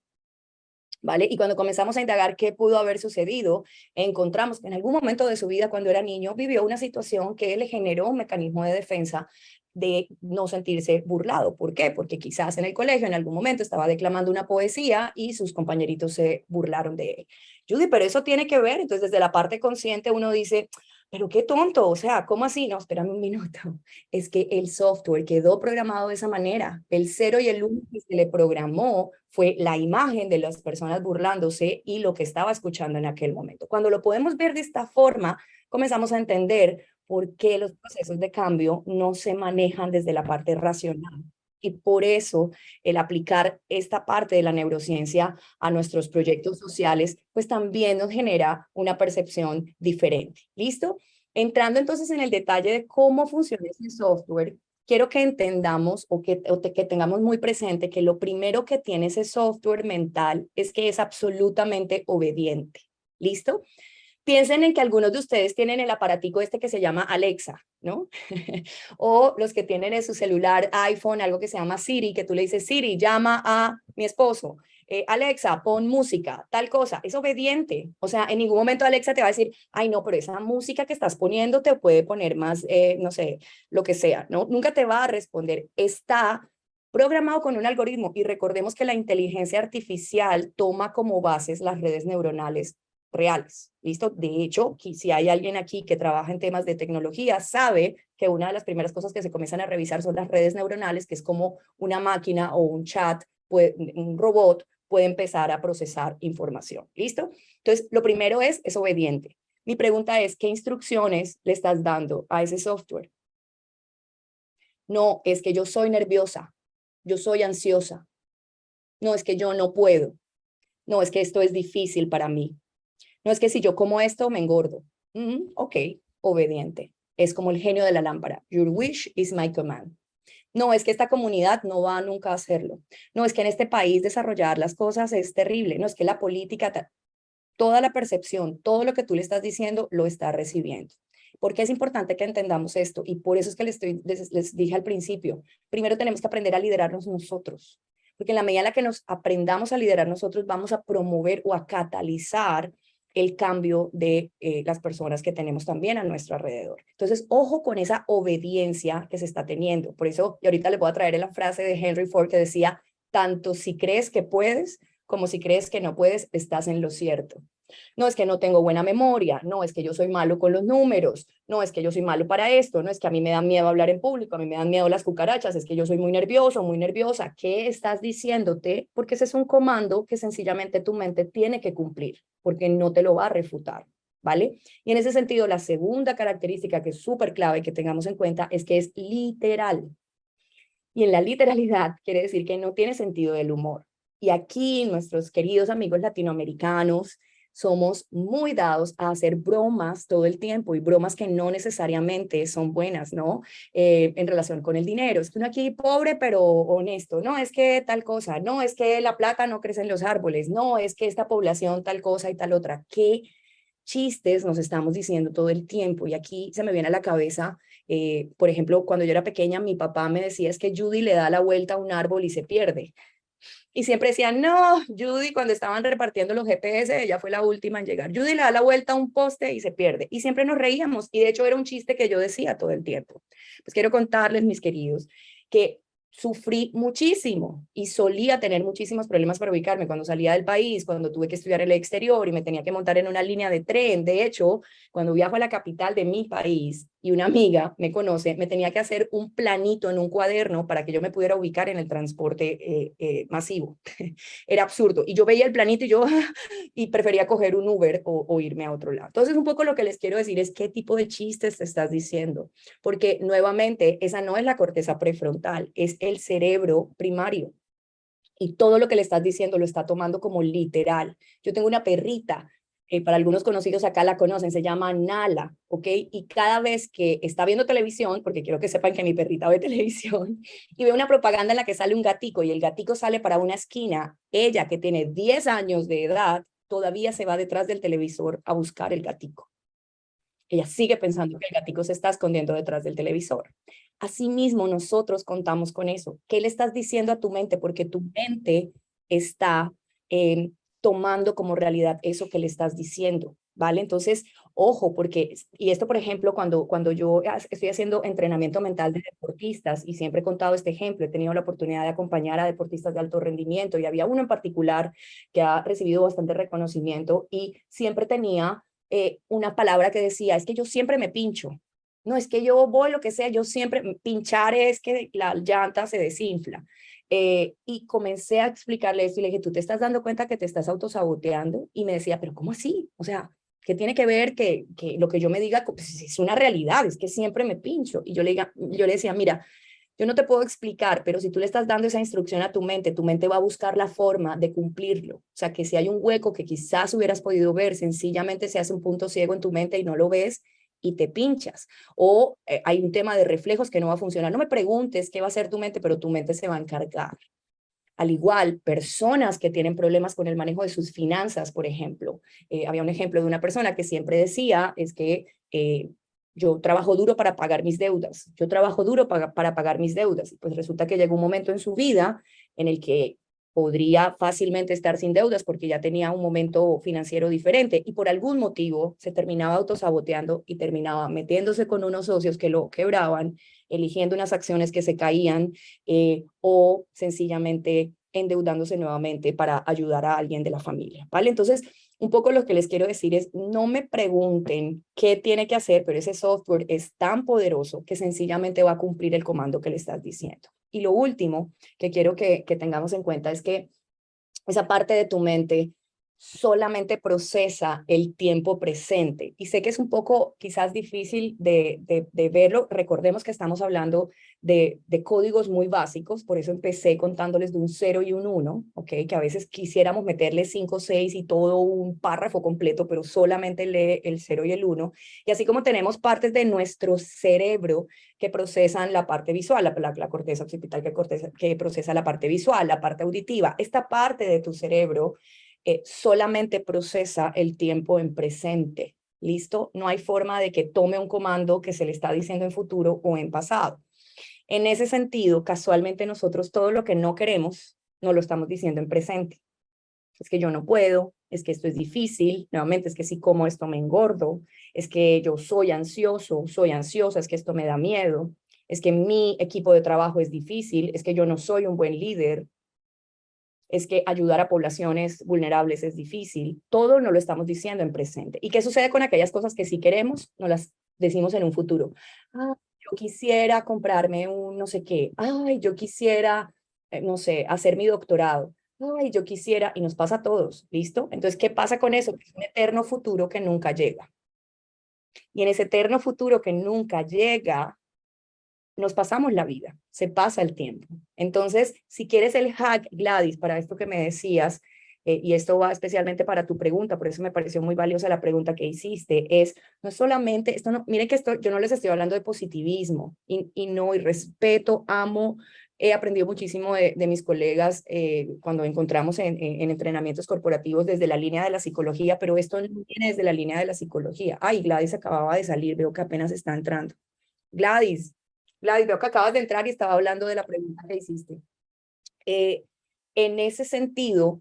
¿Vale? Y cuando comenzamos a indagar qué pudo haber sucedido, encontramos que en algún momento de su vida, cuando era niño, vivió una situación que le generó un mecanismo de defensa de no sentirse burlado. ¿Por qué? Porque quizás en el colegio en algún momento estaba declamando una poesía y sus compañeritos se burlaron de él. Judy, pero eso tiene que ver. Entonces, desde la parte consciente uno dice, pero qué tonto, o sea, ¿cómo así? No, espérame un minuto. Es que el software quedó programado de esa manera. El 0 y el 1 que se le programó fue la imagen de las personas burlándose y lo que estaba escuchando en aquel momento. Cuando lo podemos ver de esta forma, comenzamos a entender por qué los procesos de cambio no se manejan desde la parte racional. Y por eso el aplicar esta parte de la neurociencia a nuestros proyectos sociales, pues también nos genera una percepción diferente. ¿Listo? Entrando entonces en el detalle de cómo funciona ese software, quiero que entendamos que tengamos muy presente que lo primero que tiene ese software mental es que es absolutamente obediente. ¿Listo? Piensen en que algunos de ustedes tienen el aparatico este que se llama Alexa, ¿no? O los que tienen en su celular iPhone algo que se llama Siri, que tú le dices, Siri, llama a mi esposo. Alexa, pon música, tal cosa. Es obediente. O sea, en ningún momento Alexa te va a decir, ay, no, pero esa música que estás poniendo te puede poner más, no sé, lo que sea, ¿no? Nunca te va a responder. Está programado con un algoritmo y recordemos que la inteligencia artificial toma como bases las redes neuronales reales, ¿listo? De hecho, si hay alguien aquí que trabaja en temas de tecnología, sabe que una de las primeras cosas que se comienzan a revisar son las redes neuronales, que es como una máquina o un chat, un robot puede empezar a procesar información, ¿listo? Entonces, lo primero es obediente. Mi pregunta es, ¿qué instrucciones le estás dando a ese software? No, es que yo soy nerviosa, yo soy ansiosa, no, es que yo no puedo, no, es que esto es difícil para mí. No es que si yo como esto me engordo. Ok, obediente. Es como el genio de la lámpara. Your wish is my command. No, es que esta comunidad no va nunca a hacerlo. No, es que en este país desarrollar las cosas es terrible. No, es que la política, toda la percepción, todo lo que tú le estás diciendo, lo está recibiendo. Porque es importante que entendamos esto y por eso es que les dije al principio, primero tenemos que aprender a liderarnos nosotros. Porque en la medida en la que nos aprendamos a liderar nosotros, vamos a promover o a catalizar el cambio de las personas que tenemos también a nuestro alrededor. Entonces, ojo con esa obediencia que se está teniendo. Por eso, y ahorita le voy a traer la frase de Henry Ford que decía, tanto si crees que puedes como si crees que no puedes, estás en lo cierto. No es que no tengo buena memoria, no es que yo soy malo con los números, no es que yo soy malo para esto, no es que a mí me da miedo hablar en público, a mí me dan miedo las cucarachas, es que yo soy muy nervioso, muy nerviosa. ¿Qué estás diciéndote? Porque ese es un comando que sencillamente tu mente tiene que cumplir, porque no te lo va a refutar, ¿vale? Y en ese sentido, la segunda característica que es súper clave que tengamos en cuenta es que es literal. Y en la literalidad quiere decir que no tiene sentido del humor. Y aquí nuestros queridos amigos latinoamericanos somos muy dados a hacer bromas todo el tiempo y bromas que no necesariamente son buenas, ¿no? En relación con el dinero. Es que uno aquí pobre pero honesto. No, es que tal cosa. No, es que la plata no crece en los árboles. No, es que esta población tal cosa y tal otra. ¿Qué chistes nos estamos diciendo todo el tiempo? Y aquí se me viene a la cabeza, por ejemplo, cuando yo era pequeña, mi papá me decía es que Judy le da la vuelta a un árbol y se pierde. Y siempre decían, no, Judy, cuando estaban repartiendo los GPS, ella fue la última en llegar. Judy le da la vuelta a un poste y se pierde. Y siempre nos reíamos. Y de hecho era un chiste que yo decía todo el tiempo. Pues quiero contarles, mis queridos, que sufrí muchísimo y solía tener muchísimos problemas para ubicarme cuando salía del país, cuando tuve que estudiar en el exterior y me tenía que montar en una línea de tren. De hecho, cuando viajo a la capital de mi país y una amiga me conoce, me tenía que hacer un planito en un cuaderno para que yo me pudiera ubicar en el transporte masivo. Era absurdo. Y yo veía el planito y yo y prefería coger un Uber o irme a otro lado. Entonces, un poco lo que les quiero decir es qué tipo de chistes te estás diciendo, porque nuevamente esa no es la corteza prefrontal, es el cerebro primario. Y todo lo que le estás diciendo lo está tomando como literal. Yo tengo una perrita, para algunos conocidos acá la conocen, se llama Nala, ¿ok? Y cada vez que está viendo televisión, porque quiero que sepan que mi perrita ve televisión, y ve una propaganda en la que sale un gatico y el gatico sale para una esquina, ella que tiene 10 años de edad, todavía se va detrás del televisor a buscar el gatico. Ella sigue pensando que el gatico se está escondiendo detrás del televisor. Asimismo, nosotros contamos con eso. ¿Qué le estás diciendo a tu mente? Porque tu mente está tomando como realidad eso que le estás diciendo, ¿vale? Entonces, ojo, porque, y esto, por ejemplo, cuando yo estoy haciendo entrenamiento mental de deportistas, y siempre he contado este ejemplo, he tenido la oportunidad de acompañar a deportistas de alto rendimiento, y había uno en particular que ha recibido bastante reconocimiento, y siempre tenía una palabra que decía, es que yo siempre me pincho. No, es que yo voy lo que sea, yo siempre, pinchar es que la llanta se desinfla. Y comencé a explicarle esto y le dije, ¿tú te estás dando cuenta que te estás autosaboteando? Y me decía, ¿pero cómo así? O sea, ¿qué tiene que ver que lo que yo me diga pues, es una realidad? Es que siempre me pincho. Y yo le decía, mira, yo no te puedo explicar, pero si tú le estás dando esa instrucción a tu mente va a buscar la forma de cumplirlo. O sea, que si hay un hueco que quizás hubieras podido ver, sencillamente se hace un punto ciego en tu mente y no lo ves y te pinchas. O hay un tema de reflejos que no va a funcionar. No me preguntes qué va a hacer tu mente, pero tu mente se va a encargar. Al igual, personas que tienen problemas con el manejo de sus finanzas, por ejemplo. Había un ejemplo de una persona que siempre decía, es que yo trabajo duro para pagar mis deudas, yo trabajo duro para pagar mis deudas. Y pues resulta que llegó un momento en su vida en el que podría fácilmente estar sin deudas porque ya tenía un momento financiero diferente y por algún motivo se terminaba autosaboteando y terminaba metiéndose con unos socios que lo quebraban, eligiendo unas acciones que se caían o sencillamente endeudándose nuevamente para ayudar a alguien de la familia, ¿vale? Entonces, un poco lo que les quiero decir es, no me pregunten qué tiene que hacer, pero ese software es tan poderoso que sencillamente va a cumplir el comando que le estás diciendo. Y lo último que quiero que tengamos en cuenta es que esa parte de tu mente solamente procesa el tiempo presente. Y sé que es un poco quizás difícil de verlo. Recordemos que estamos hablando de códigos muy básicos, por eso empecé contándoles de un 0 y un 1, ¿ok? Que a veces quisiéramos meterle 5, 6 y todo un párrafo completo, pero solamente lee el 0 y el 1. Y así como tenemos partes de nuestro cerebro que procesan la parte visual, la corteza occipital que procesa la parte visual, la parte auditiva, esta parte de tu cerebro solamente procesa el tiempo en presente. ¿Listo? No hay forma de que tome un comando que se le está diciendo en futuro o en pasado. En ese sentido, casualmente nosotros todo lo que no queremos no lo estamos diciendo en presente. Es que yo no puedo, es que esto es difícil, nuevamente es que si como esto me engordo, es que yo soy ansioso, soy ansiosa, es que esto me da miedo, es que mi equipo de trabajo es difícil, es que yo no soy un buen líder, es que ayudar a poblaciones vulnerables es difícil. Todo no lo estamos diciendo en presente. ¿Y qué sucede con aquellas cosas que sí queremos? No las decimos en un futuro. Ah, yo quisiera comprarme un no sé qué. Ay, yo quisiera, no sé, hacer mi doctorado. Ay, yo quisiera, y nos pasa a todos, ¿listo? Entonces, ¿qué pasa con eso? Es un eterno futuro que nunca llega. Y en ese eterno futuro que nunca llega, nos pasamos la vida, se pasa el tiempo. Entonces, si quieres el hack, Gladys, para esto que me decías, y esto va especialmente para tu pregunta, por eso me pareció muy valiosa la pregunta que hiciste, es no solamente, esto no, miren que esto, yo no les estoy hablando de positivismo, y no, y respeto, amo, he aprendido muchísimo de mis colegas cuando encontramos en entrenamientos corporativos desde la línea de la psicología, pero esto no viene desde la línea de la psicología. Ay, Gladys acababa de salir, veo que apenas está entrando. Gladys, veo que acabas de entrar y estaba hablando de la pregunta que hiciste. En ese sentido,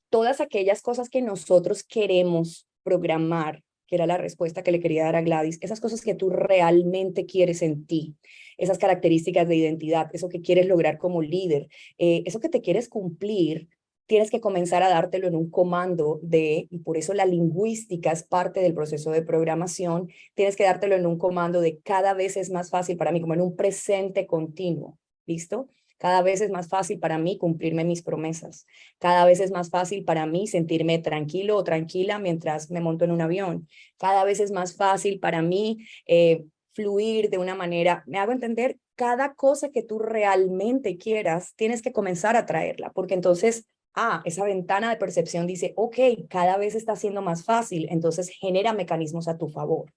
todas aquellas cosas que nosotros queremos programar, que era la respuesta que le quería dar a Gladys, esas cosas que tú realmente quieres en ti, esas características de identidad, eso que quieres lograr como líder, eso que te quieres cumplir, tienes que comenzar a dártelo en un comando y por eso la lingüística es parte del proceso de programación, tienes que dártelo en un comando de cada vez es más fácil para mí, como en un presente continuo, ¿listo? Cada vez es más fácil para mí cumplirme mis promesas. Cada vez es más fácil para mí sentirme tranquilo o tranquila mientras me monto en un avión. Cada vez es más fácil para mí fluir de una manera, me hago entender, cada cosa que tú realmente quieras, tienes que comenzar a traerla, porque entonces, esa ventana de percepción dice, ok, cada vez está siendo más fácil, entonces genera mecanismos a tu favor.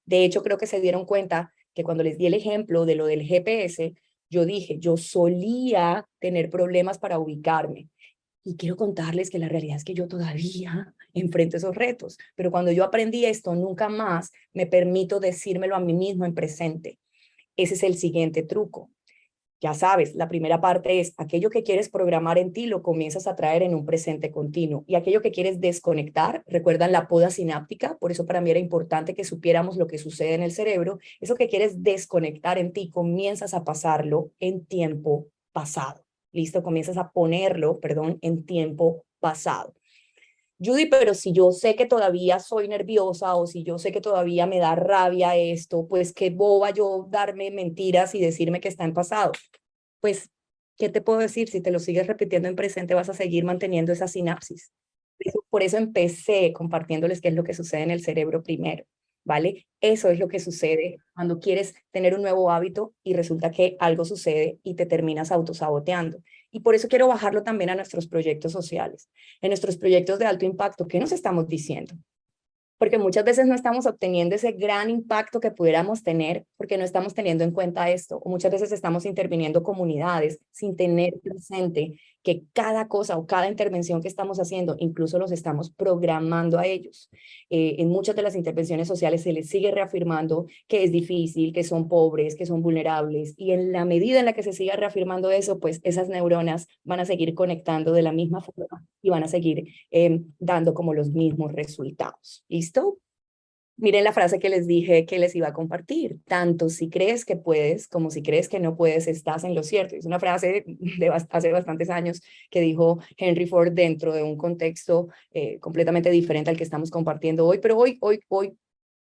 De hecho, creo que se dieron cuenta que cuando les di el ejemplo de lo del GPS, yo dije, yo solía tener problemas para ubicarme. Y quiero contarles que la realidad es que yo todavía enfrento esos retos, pero cuando yo aprendí esto, nunca más me permito decírmelo a mí mismo en presente. Ese es el siguiente truco. Ya sabes, la primera parte es aquello que quieres programar en ti lo comienzas a traer en un presente continuo y aquello que quieres desconectar, recuerdan la poda sináptica, por eso para mí era importante que supiéramos lo que sucede en el cerebro, eso que quieres desconectar en ti, comienzas a pasarlo en tiempo pasado. ¿Listo? Comienzas a ponerlo, perdón, en tiempo pasado. Judy, pero si yo sé que todavía soy nerviosa o si yo sé que todavía me da rabia esto, pues qué boba yo darme mentiras y decirme que está en pasado. Pues, ¿qué te puedo decir? Si te lo sigues repitiendo en presente, vas a seguir manteniendo esa sinapsis. Por eso empecé compartiéndoles qué es lo que sucede en el cerebro primero, ¿vale? Eso es lo que sucede cuando quieres tener un nuevo hábito y resulta que algo sucede y te terminas autosaboteando. Y por eso quiero bajarlo también a nuestros proyectos sociales. En nuestros proyectos de alto impacto, ¿qué nos estamos diciendo? Porque muchas veces no estamos obteniendo ese gran impacto que pudiéramos tener porque no estamos teniendo en cuenta esto, o muchas veces estamos interviniendo comunidades sin tener presente que cada cosa o cada intervención que estamos haciendo, incluso los estamos programando a ellos. En muchas de las intervenciones sociales se les sigue reafirmando que es difícil, que son pobres, que son vulnerables, y en la medida en la que se siga reafirmando eso, pues esas neuronas van a seguir conectando de la misma forma y van a seguir dando como los mismos resultados. ¿Listo? Miren la frase que les dije que les iba a compartir. Tanto si crees que puedes como si crees que no puedes, estás en lo cierto. Es una frase de hace bastantes años que dijo Henry Ford dentro de un contexto completamente diferente al que estamos compartiendo hoy, pero hoy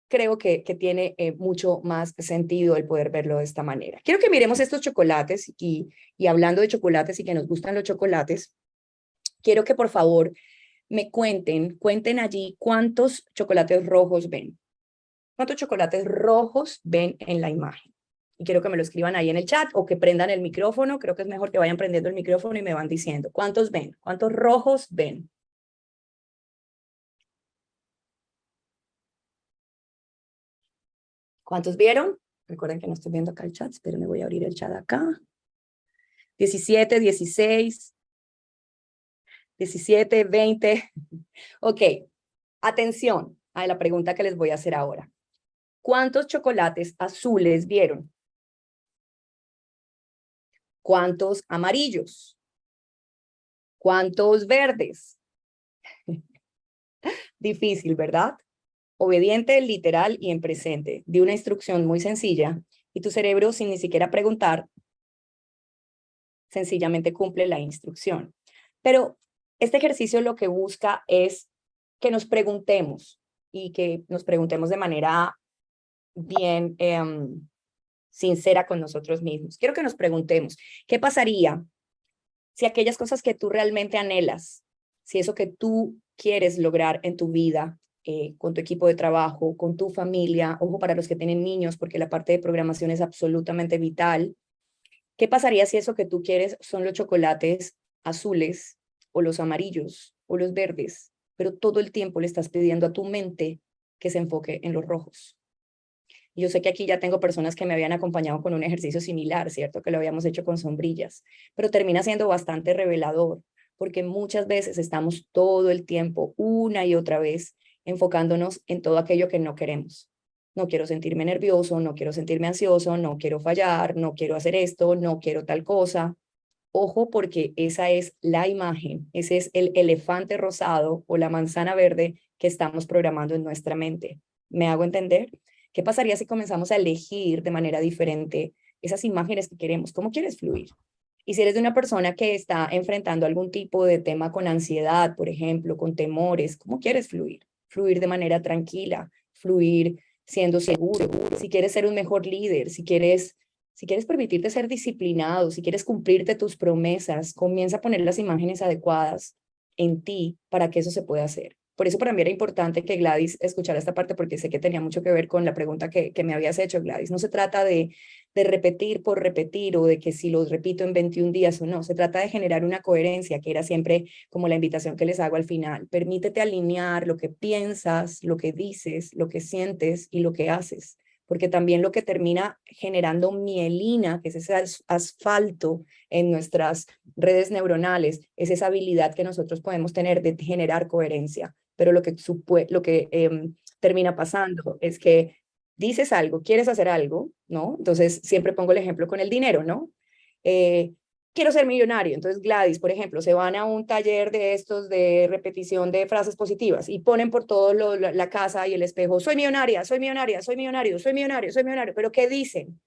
creo que tiene mucho más sentido el poder verlo de esta manera. Quiero que miremos estos chocolates y hablando de chocolates y que nos gustan los chocolates, quiero que por favor me cuenten allí cuántos chocolates rojos ven. ¿Cuántos chocolates rojos ven en la imagen? Y quiero que me lo escriban ahí en el chat o que prendan el micrófono. Creo que es mejor que vayan prendiendo el micrófono y me van diciendo. ¿Cuántos ven? ¿Cuántos rojos ven? ¿Cuántos vieron? Recuerden que no estoy viendo acá el chat, pero me voy a abrir el chat acá. 17, 16, 17, 20. Ok, atención a la pregunta que les voy a hacer ahora. ¿Cuántos chocolates azules vieron? ¿Cuántos amarillos? ¿Cuántos verdes? Difícil, ¿verdad? Obediente, literal y en presente. Di una instrucción muy sencilla y tu cerebro, sin ni siquiera preguntar, sencillamente cumple la instrucción. Pero este ejercicio lo que busca es que nos preguntemos y que nos preguntemos de manera bien sincera con nosotros mismos. Quiero que nos preguntemos, ¿qué pasaría si aquellas cosas que tú realmente anhelas, si eso que tú quieres lograr en tu vida, con tu equipo de trabajo, con tu familia, ojo para los que tienen niños, porque la parte de programación es absolutamente vital, ¿qué pasaría si eso que tú quieres son los chocolates azules o los amarillos o los verdes, pero todo el tiempo le estás pidiendo a tu mente que se enfoque en los rojos? Yo sé que aquí ya tengo personas que me habían acompañado con un ejercicio similar, ¿cierto? Que lo habíamos hecho con sombrillas, pero termina siendo bastante revelador, porque muchas veces estamos todo el tiempo, una y otra vez, enfocándonos en todo aquello que no queremos. No quiero sentirme nervioso, no quiero sentirme ansioso, no quiero fallar, no quiero hacer esto, no quiero tal cosa. Ojo, porque esa es la imagen, ese es el elefante rosado o la manzana verde que estamos programando en nuestra mente. ¿Me hago entender? ¿Qué pasaría si comenzamos a elegir de manera diferente esas imágenes que queremos? ¿Cómo quieres fluir? Y si eres de una persona que está enfrentando algún tipo de tema con ansiedad, por ejemplo, con temores, ¿cómo quieres fluir? Fluir de manera tranquila, fluir siendo seguro. Si quieres ser un mejor líder, si quieres permitirte ser disciplinado, si quieres cumplirte tus promesas, comienza a poner las imágenes adecuadas en ti para que eso se pueda hacer. Por eso para mí era importante que Gladys escuchara esta parte, porque sé que tenía mucho que ver con la pregunta que me habías hecho, Gladys. No se trata de repetir por repetir o de que si lo repito en 21 días o no. Se trata de generar una coherencia, que era siempre como la invitación que les hago al final. Permítete alinear lo que piensas, lo que dices, lo que sientes y lo que haces, porque también lo que termina generando mielina, que es ese asfalto en nuestras redes neuronales, es esa habilidad que nosotros podemos tener de generar coherencia. Pero lo que termina pasando es que dices algo, quieres hacer algo, ¿no? Entonces siempre pongo el ejemplo con el dinero, ¿no? Quiero ser millonario. Entonces Gladys, por ejemplo, se van a un taller de estos de repetición de frases positivas y ponen por todo la casa y el espejo, soy millonaria, soy millonaria, soy millonario, soy millonario, soy millonario. ¿Pero qué dicen?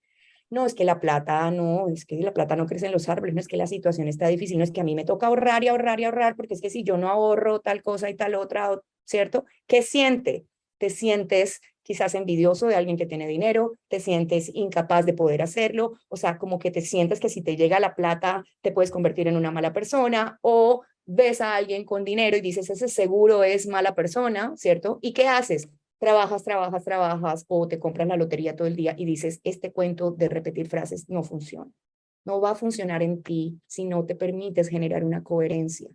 No, es que la plata no, es que la plata no crece en los árboles, no es que la situación está difícil, no es que a mí me toca ahorrar y ahorrar y ahorrar, porque es que si yo no ahorro tal cosa y tal otra, ¿cierto? ¿Qué siente? Te sientes quizás envidioso de alguien que tiene dinero, te sientes incapaz de poder hacerlo, o sea, como que te sientes que si te llega la plata te puedes convertir en una mala persona, o ves a alguien con dinero y dices, ese seguro es mala persona, ¿cierto? ¿Y qué haces? Trabajas, trabajas, trabajas, o te compras la lotería todo el día y dices, este cuento de repetir frases no funciona. No va a funcionar en ti si no te permites generar una coherencia.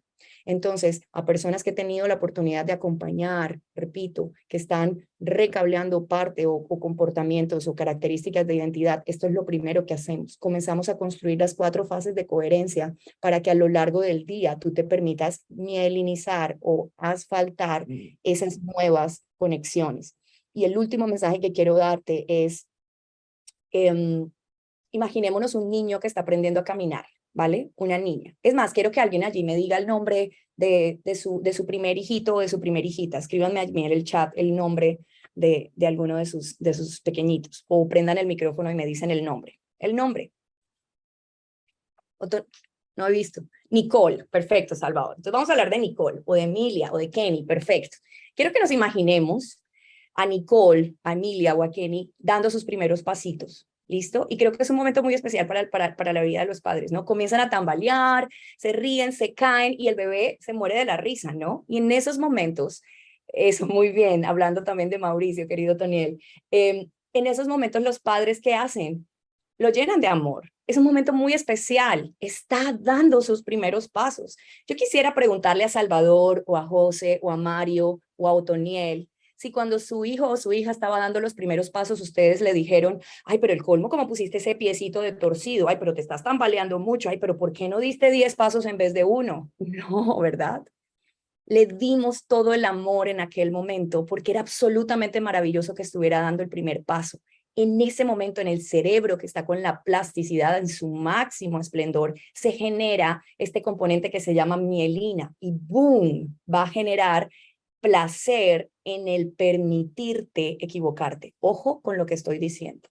Entonces, a personas que he tenido la oportunidad de acompañar, repito, que están recableando parte o comportamientos o características de identidad, esto es lo primero que hacemos. Comenzamos a construir las 4 fases de coherencia para que a lo largo del día tú te permitas mielinizar o asfaltar esas nuevas conexiones. Y el último mensaje que quiero darte es, imaginémonos un niño que está aprendiendo a caminar, ¿vale? Una niña. Es más, quiero que alguien allí me diga el nombre de su primer hijito o de su primer hijita. Escríbanme allí en el chat el nombre de alguno de sus pequeñitos, o prendan el micrófono y me dicen el nombre. El nombre. Otro, no he visto. Nicole, perfecto, Salvador. Entonces vamos a hablar de Nicole, o de Emilia, o de Kenny, perfecto. Quiero que nos imaginemos a Nicole, a Emilia o a Kenny dando sus primeros pasitos. ¿Listo? Y creo que es un momento muy especial para la vida de los padres, ¿no? Comienzan a tambalear, se ríen, se caen y el bebé se muere de la risa, ¿no? Y en esos momentos, eso muy bien, hablando también de Mauricio, querido Toniel, en esos momentos los padres, ¿qué hacen? Lo llenan de amor. Es un momento muy especial. Está dando sus primeros pasos. Yo quisiera preguntarle a Salvador o a José o a Mario o a Otoniel si cuando su hijo o su hija estaba dando los primeros pasos, ustedes le dijeron, ay, pero el colmo, ¿cómo pusiste ese piecito de torcido? Ay, pero te estás tambaleando mucho. Ay, pero ¿por qué no diste 10 pasos en vez de 1? No, ¿verdad? Le dimos todo el amor en aquel momento porque era absolutamente maravilloso que estuviera dando el primer paso. en ese momento en el cerebro que está con la plasticidad en su máximo esplendor, se genera este componente que se llama mielina y ¡boom! Va a generar placer en el permitirte equivocarte. Ojo con lo que estoy diciendo.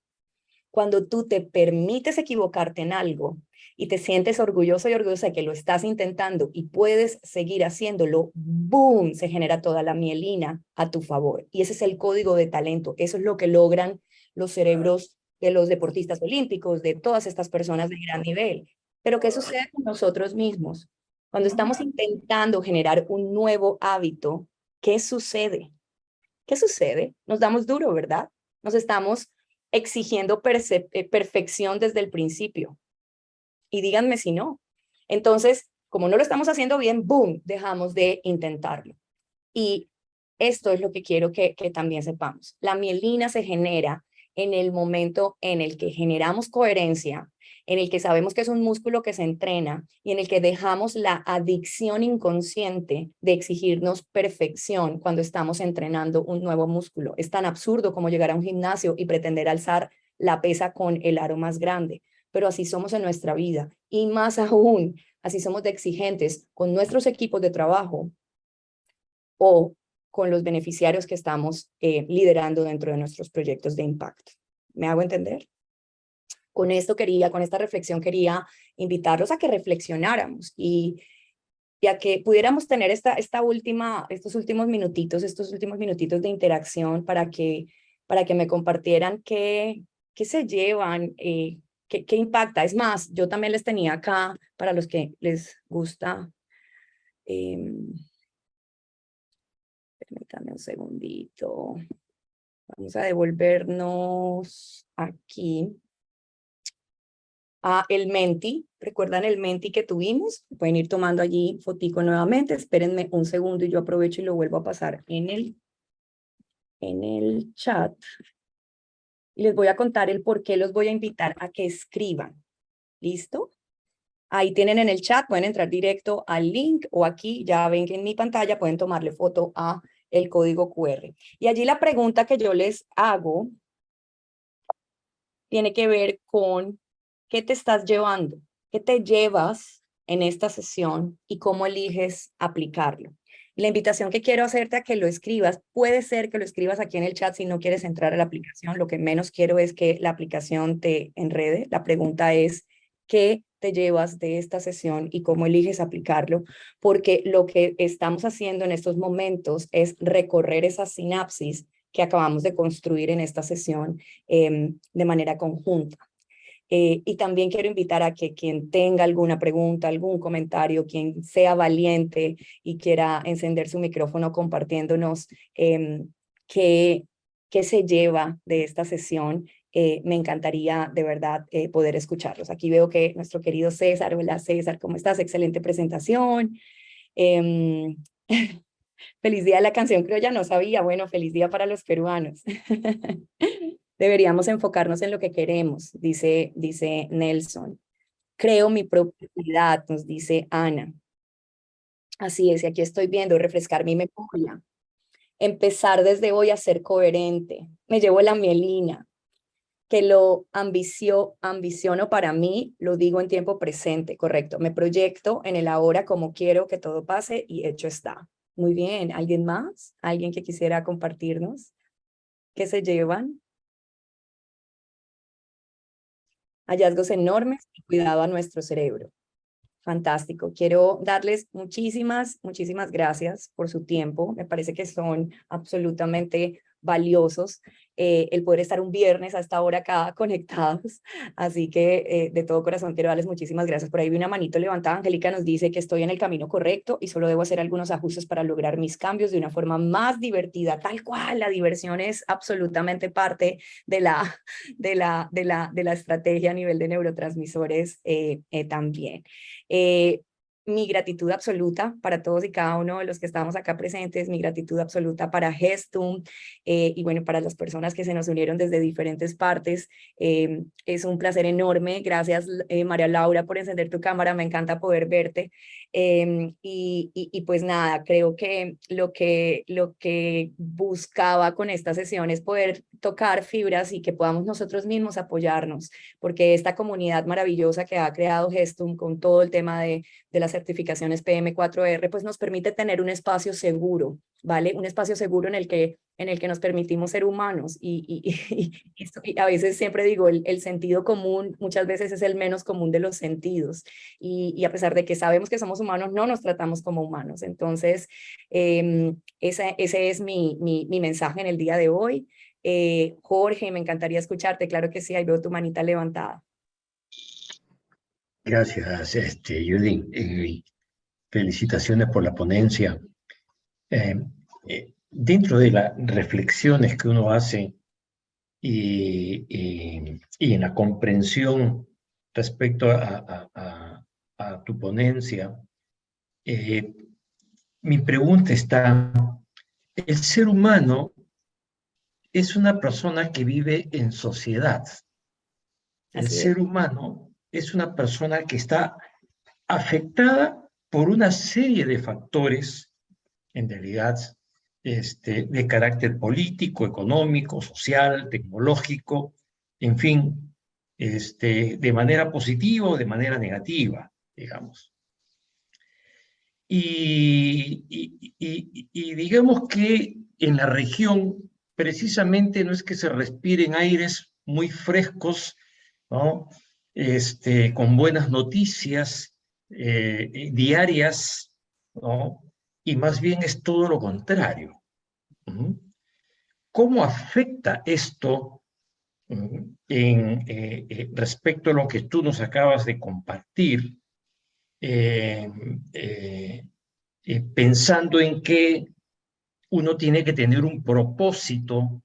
Cuando tú te permites equivocarte en algo y te sientes orgulloso y orgullosa de que lo estás intentando y puedes seguir haciéndolo, ¡boom! Se genera toda la mielina a tu favor. Y ese es el código de talento. Eso es lo que logran los cerebros de los deportistas olímpicos, de todas estas personas de gran nivel. Pero ¿qué sucede con nosotros mismos? Cuando estamos intentando generar un nuevo hábito, ¿qué sucede? ¿Qué sucede? Nos damos duro, ¿verdad? Nos estamos exigiendo perfección desde el principio. Y díganme si no. Entonces, como no lo estamos haciendo bien, ¡boom!, dejamos de intentarlo. Y esto es lo que quiero que también sepamos. La mielina se genera en el momento en el que generamos coherencia, en el que sabemos que es un músculo que se entrena y en el que dejamos la adicción inconsciente de exigirnos perfección cuando estamos entrenando un nuevo músculo. Es tan absurdo como llegar a un gimnasio y pretender alzar la pesa con el aro más grande, pero así somos en nuestra vida y más aún, así somos de exigentes con nuestros equipos de trabajo o con los beneficiarios que estamos liderando dentro de nuestros proyectos de impacto. ¿Me hago entender? Con esta reflexión quería invitarlos a que reflexionáramos y a que pudiéramos tener estos últimos minutitos de interacción para que me compartieran qué se llevan, qué impacta. Es más, yo también les tenía acá, para los que les gusta, permítanme un segundito. Vamos a devolvernos aquí a el Menti. ¿Recuerdan el Menti que tuvimos? Pueden ir tomando allí fotico nuevamente. Espérenme un segundo y yo aprovecho y lo vuelvo a pasar en el chat. Y les voy a contar el por qué los voy a invitar a que escriban. ¿Listo? Ahí tienen en el chat, pueden entrar directo al link o aquí, ya ven que en mi pantalla pueden tomarle foto a el código QR. Y allí la pregunta que yo les hago tiene que ver con qué te estás llevando, qué te llevas en esta sesión y cómo eliges aplicarlo. Y la invitación que quiero hacerte a que lo escribas, puede ser que lo escribas aquí en el chat si no quieres entrar a la aplicación. Lo que menos quiero es que la aplicación te enrede. La pregunta es, ¿qué te llevas de esta sesión y cómo eliges aplicarlo? Porque lo que estamos haciendo en estos momentos es recorrer esas sinapsis que acabamos de construir en esta sesión de manera conjunta. Y también quiero invitar a que quien tenga alguna pregunta, algún comentario, quien sea valiente y quiera encender su micrófono compartiéndonos qué se lleva de esta sesión, me encantaría de verdad poder escucharlos. Aquí veo que nuestro querido César, hola César, ¿cómo estás? Excelente presentación. Feliz día de la canción criolla, no sabía. Bueno, feliz día para los peruanos. Deberíamos enfocarnos en lo que queremos, dice Nelson. Creo mi propia realidad, nos dice Ana. Así es, y aquí estoy viendo, refrescar mi memoria. Empezar desde hoy a ser coherente. Me llevo la mielina, que lo ambiciono para mí, lo digo en tiempo presente, correcto. Me proyecto en el ahora como quiero que todo pase y hecho está. Muy bien, ¿alguien más? ¿Alguien que quisiera compartirnos? ¿Qué se llevan? Hallazgos enormes y cuidado a nuestro cerebro. Fantástico. Quiero darles muchísimas gracias por su tiempo. Me parece que son absolutamente valiosos el poder estar un viernes a esta hora acá conectados. Así que de todo corazón quiero darles muchísimas gracias. Por ahí vi una manito levantada. Angélica nos dice que estoy en el camino correcto y solo debo hacer algunos ajustes para lograr mis cambios de una forma más divertida. Tal cual, la diversión es absolutamente parte de la estrategia a nivel de neurotransmisores también. Mi gratitud absoluta para todos y cada uno de los que estamos acá presentes, mi gratitud absoluta para Gestum y bueno, para las personas que se nos unieron desde diferentes partes. Es un placer enorme. Gracias María Laura por encender tu cámara, me encanta poder verte. Y pues nada, creo que lo que buscaba con esta sesión es poder tocar fibras y que podamos nosotros mismos apoyarnos, porque esta comunidad maravillosa que ha creado Gestum con todo el tema de las certificaciones PM4R, pues nos permite tener un espacio seguro, ¿vale? Un espacio seguro en el que nos permitimos ser humanos y a veces siempre digo, el sentido común muchas veces es el menos común de los sentidos y a pesar de que sabemos que somos humanos, no nos tratamos como humanos. Entonces, ese es mi mensaje en el día de hoy. Jorge, me encantaría escucharte, claro que sí, ahí veo tu manita levantada. Gracias, Judy. Felicitaciones por la ponencia. Dentro de las reflexiones que uno hace y en la comprensión respecto a tu ponencia, mi pregunta está, el ser humano es una persona que vive en sociedad. El ser humano es una persona que está afectada por una serie de factores, en realidad, de carácter político, económico, social, tecnológico, en fin, de manera positiva o de manera negativa, digamos. Y digamos que en la región, precisamente no es que se respiren aires muy frescos, ¿no? Con buenas noticias diarias, ¿no? Y más bien es todo lo contrario. ¿Cómo afecta esto respecto a lo que tú nos acabas de compartir? Pensando en que uno tiene que tener un propósito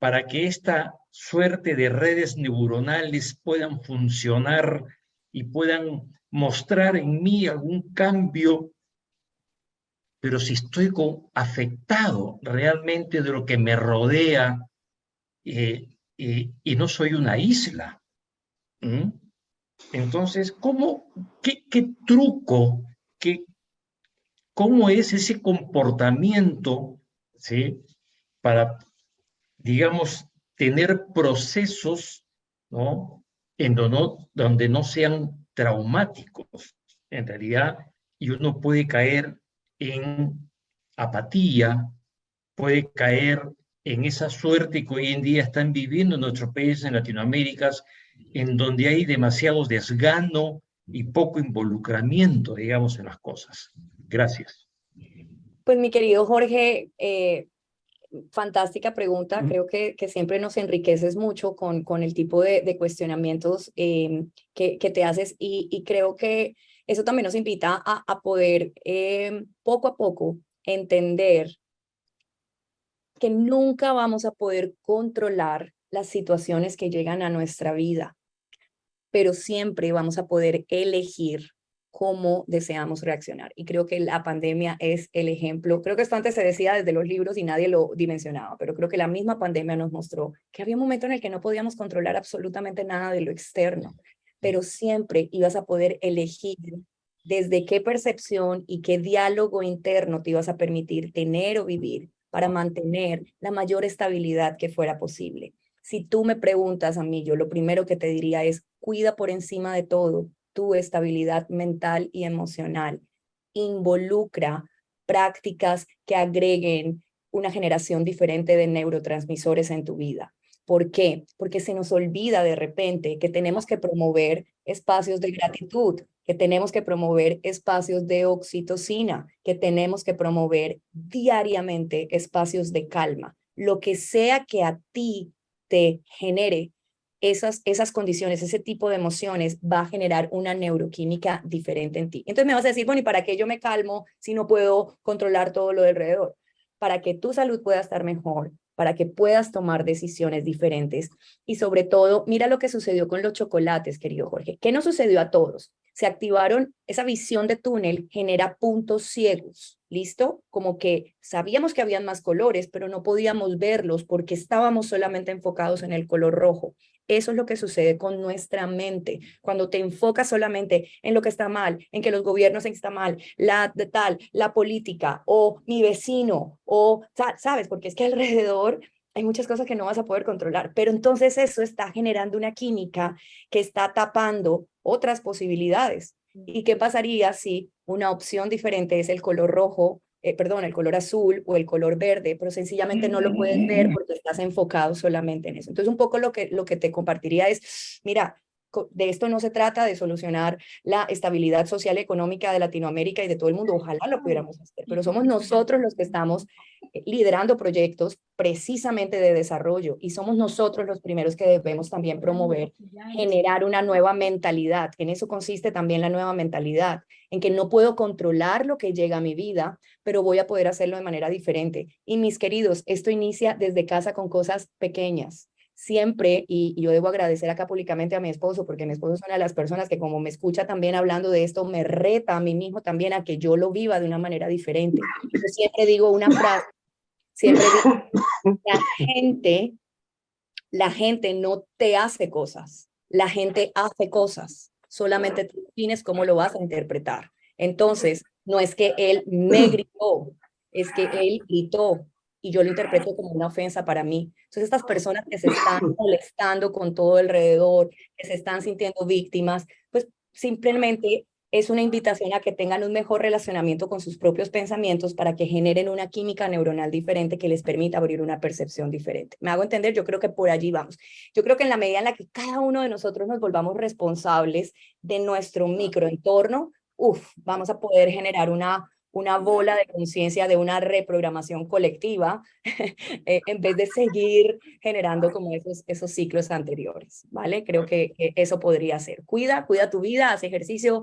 para que esta suerte de redes neuronales puedan funcionar y puedan mostrar en mí algún cambio, pero si estoy afectado realmente de lo que me rodea y no soy una isla, entonces, qué truco, cómo es ese comportamiento, ¿sí? Para, digamos, tener procesos, ¿no? Donde no sean traumáticos, en realidad, y uno puede caer en apatía, puede caer en esa suerte que hoy en día están viviendo en nuestros países en Latinoamérica, en donde hay demasiado desgano y poco involucramiento, digamos, en las cosas. Gracias. Pues mi querido Jorge, fantástica pregunta. Creo que siempre nos enriqueces mucho con el tipo de cuestionamientos que te haces y creo que eso también nos invita a poder poco a poco entender que nunca vamos a poder controlar las situaciones que llegan a nuestra vida, pero siempre vamos a poder elegir cómo deseamos reaccionar. Y creo que la pandemia es el ejemplo. Creo que esto antes se decía desde los libros y nadie lo dimensionaba, pero creo que la misma pandemia nos mostró que había un momento en el que no podíamos controlar absolutamente nada de lo externo, pero siempre ibas a poder elegir desde qué percepción y qué diálogo interno te ibas a permitir tener o vivir para mantener la mayor estabilidad que fuera posible. Si tú me preguntas a mí, yo lo primero que te diría es, cuida por encima de todo tu estabilidad mental y emocional. Involucra prácticas que agreguen una generación diferente de neurotransmisores en tu vida. ¿Por qué? Porque se nos olvida de repente que tenemos que promover espacios de gratitud, que tenemos que promover espacios de oxitocina, que tenemos que promover diariamente espacios de calma. Lo que sea que a ti te genere esas condiciones, ese tipo de emociones, va a generar una neuroquímica diferente en ti. Entonces me vas a decir, bueno, ¿y para qué yo me calmo si no puedo controlar todo lo de alrededor? Para que tu salud pueda estar mejor, para que puedas tomar decisiones diferentes. Y sobre todo, mira lo que sucedió con los chocolates, querido Jorge. ¿Qué nos sucedió a todos? Se activaron, esa visión de túnel genera puntos ciegos. ¿listo? Como que sabíamos que habían más colores, pero no podíamos verlos porque estábamos solamente enfocados en el color rojo. Eso es lo que sucede con nuestra mente. Cuando te enfocas solamente en lo que está mal, en que los gobiernos están mal, la política o mi vecino o, ¿sabes? Porque es que alrededor hay muchas cosas que no vas a poder controlar, pero entonces eso está generando una química que está tapando otras posibilidades. ¿Y qué pasaría si una opción diferente es el color rojo, perdón, el color azul o el color verde, pero sencillamente no lo puedes ver porque estás enfocado solamente en eso? Entonces, un poco lo que te compartiría es, mira, de esto no se trata de solucionar la estabilidad social y económica de Latinoamérica y de todo el mundo. Ojalá lo pudiéramos hacer, pero somos nosotros los que estamos liderando proyectos precisamente de desarrollo y somos nosotros los primeros que debemos también promover, generar una nueva mentalidad. En eso consiste también la nueva mentalidad, en que no puedo controlar lo que llega a mi vida, pero voy a poder hacerlo de manera diferente. Y mis queridos, esto inicia desde casa con cosas pequeñas. Siempre, y yo debo agradecer acá públicamente a mi esposo, porque mi esposo es una de las personas que como me escucha también hablando de esto, me reta a mí mismo también a que yo lo viva de una manera diferente. Yo siempre digo una frase, siempre digo, la gente no te hace cosas, la gente hace cosas, solamente tú tienes cómo lo vas a interpretar. Entonces, no es que él me gritó, es que él gritó y yo lo interpreto como una ofensa para mí. Entonces, estas personas que se están molestando con todo alrededor, que se están sintiendo víctimas, pues simplemente es una invitación a que tengan un mejor relacionamiento con sus propios pensamientos para que generen una química neuronal diferente que les permita abrir una percepción diferente. ¿Me hago entender? Yo creo que por allí vamos. Yo creo que en la medida en la que cada uno de nosotros nos volvamos responsables de nuestro microentorno, vamos a poder generar una bola de conciencia de una reprogramación colectiva en vez de seguir generando como esos ciclos anteriores, ¿vale? Creo que eso podría ser. Cuida tu vida, haz ejercicio,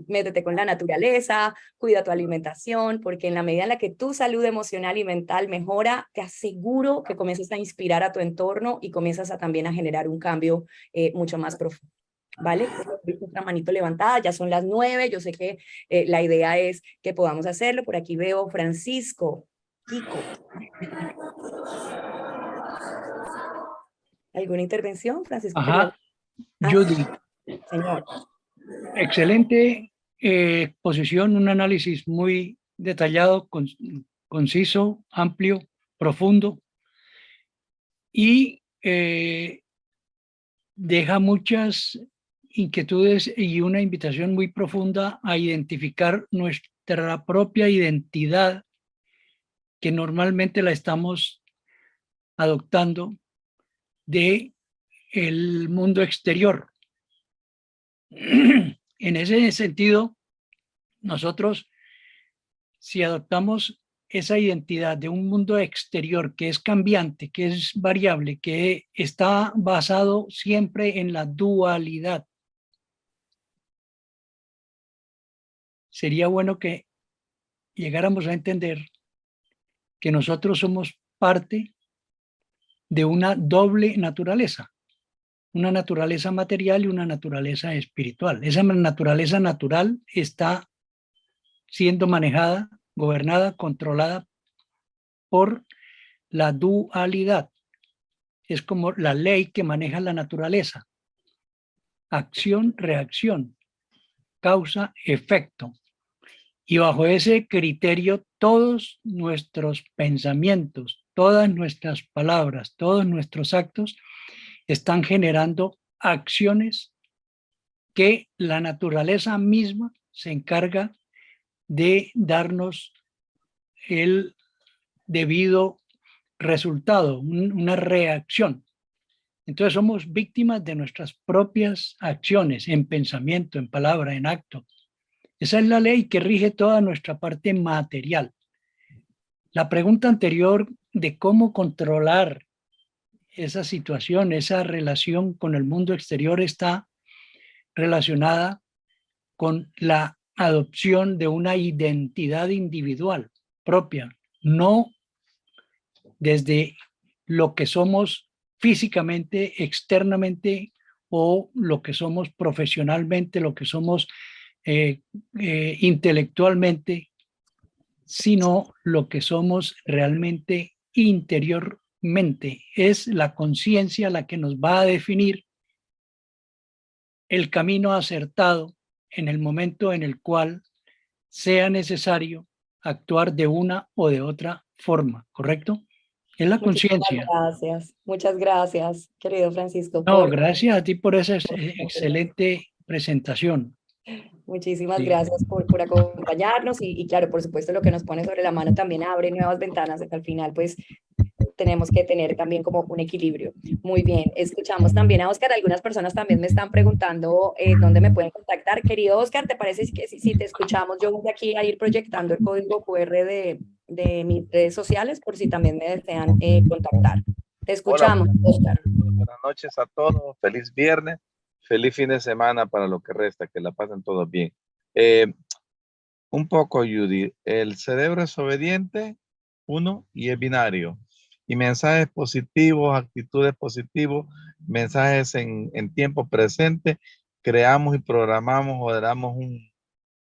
métete con la naturaleza, cuida tu alimentación, porque en la medida en la que tu salud emocional y mental mejora, te aseguro que comienzas a inspirar a tu entorno y comienzas también a generar un cambio mucho más profundo. ¿Vale? Otra manito levantada, ya son las 9, yo sé que la idea es que podamos hacerlo. Por aquí veo Francisco, Kiko. ¿Alguna intervención, Francisco? Ajá, Judy, Señor. excelente exposición, un análisis muy detallado, conciso, amplio, profundo y deja muchas inquietudes y una invitación muy profunda a identificar nuestra propia identidad, que normalmente la estamos adoptando de el mundo exterior. En ese sentido, nosotros, si adoptamos esa identidad de un mundo exterior que es cambiante, que es variable, que está basado siempre en la dualidad, sería bueno que llegáramos a entender que nosotros somos parte de una doble naturaleza, una naturaleza material y una naturaleza espiritual. Esa naturaleza natural está siendo manejada, gobernada, controlada por la dualidad. Es como la ley que maneja la naturaleza. Acción, reacción, causa, efecto. Y bajo ese criterio, todos nuestros pensamientos, todas nuestras palabras, todos nuestros actos están generando acciones que la naturaleza misma se encarga de darnos el debido resultado, una reacción. Entonces somos víctimas de nuestras propias acciones en pensamiento, en palabra, en acto. Esa es la ley que rige toda nuestra parte material. La pregunta anterior de cómo controlar esa situación, esa relación con el mundo exterior está relacionada con la adopción de una identidad individual propia, no desde lo que somos físicamente, externamente, o lo que somos profesionalmente, lo que somos intelectualmente, sino lo que somos realmente interiormente. Es la conciencia la que nos va a definir el camino acertado en el momento en el cual sea necesario actuar de una o de otra forma, ¿correcto? Es la conciencia. Muchas gracias, querido Francisco, No, por gracias a ti por esa excelente presentación. muchísimas Sí. gracias por acompañarnos y claro, por supuesto, lo que nos pone sobre la mano también abre nuevas ventanas. Al final, pues, tenemos que tener también como un equilibrio. Muy bien, escuchamos también a Oscar. Algunas personas también me están preguntando dónde me pueden contactar. Querido Oscar, ¿te parece que si te escuchamos, yo voy aquí a ir proyectando el código QR de mis redes sociales por si también me desean contactar? Te escuchamos, Oscar. Buenas noches a todos, feliz viernes, feliz fin de semana para lo que resta, que la pasen todos bien. Un poco, Judy, el cerebro es obediente, uno, y es binario. Y mensajes positivos, actitudes positivas, mensajes en tiempo presente, creamos y programamos o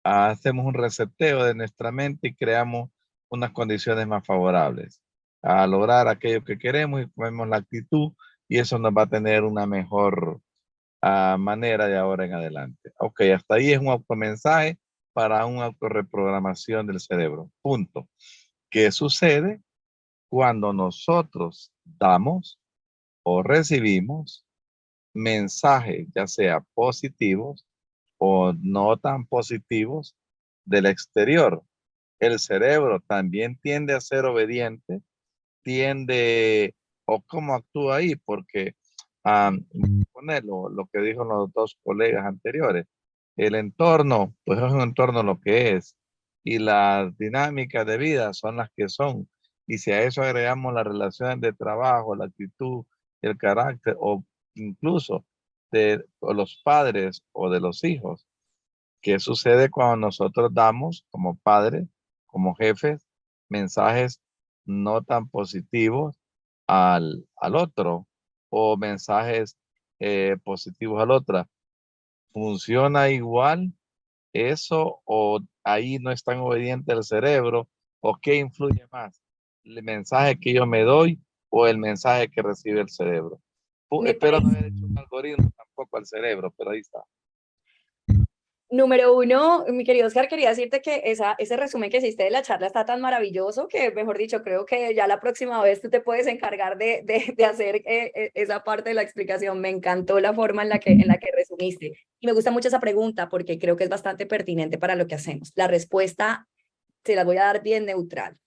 hacemos un reseteo de nuestra mente y creamos unas condiciones más favorables a lograr aquello que queremos y ponemos la actitud y eso nos va a tener una mejor manera de ahora en adelante. Ok, hasta ahí es un automensaje para una autorreprogramación del cerebro. Punto. ¿Qué sucede cuando nosotros damos o recibimos mensajes, ya sea positivos o no tan positivos, del exterior? El cerebro también tiende a ser obediente, o cómo actúa ahí, porque ponerlo, lo que dijo los dos colegas anteriores, el entorno, pues es un entorno lo que es, y las dinámicas de vida son las que son, y si a eso agregamos las relaciones de trabajo, la actitud, el carácter, o incluso de los padres o de los hijos, ¿qué sucede cuando nosotros damos como padres, como jefes, mensajes no tan positivos al otro o mensajes positivos al otro? ¿Funciona igual eso o ahí no es tan obediente el cerebro? ¿O qué influye más? ¿El mensaje que yo me doy o el mensaje que recibe el cerebro? Espero no haber hecho un algoritmo tampoco al cerebro, pero ahí está. Número uno, mi querido Oscar, quería decirte que ese resumen que hiciste de la charla está tan maravilloso que, mejor dicho, creo que ya la próxima vez tú te puedes encargar de hacer esa parte de la explicación. Me encantó la forma en la que resumiste. Y me gusta mucho esa pregunta porque creo que es bastante pertinente para lo que hacemos. La respuesta se la voy a dar bien neutral.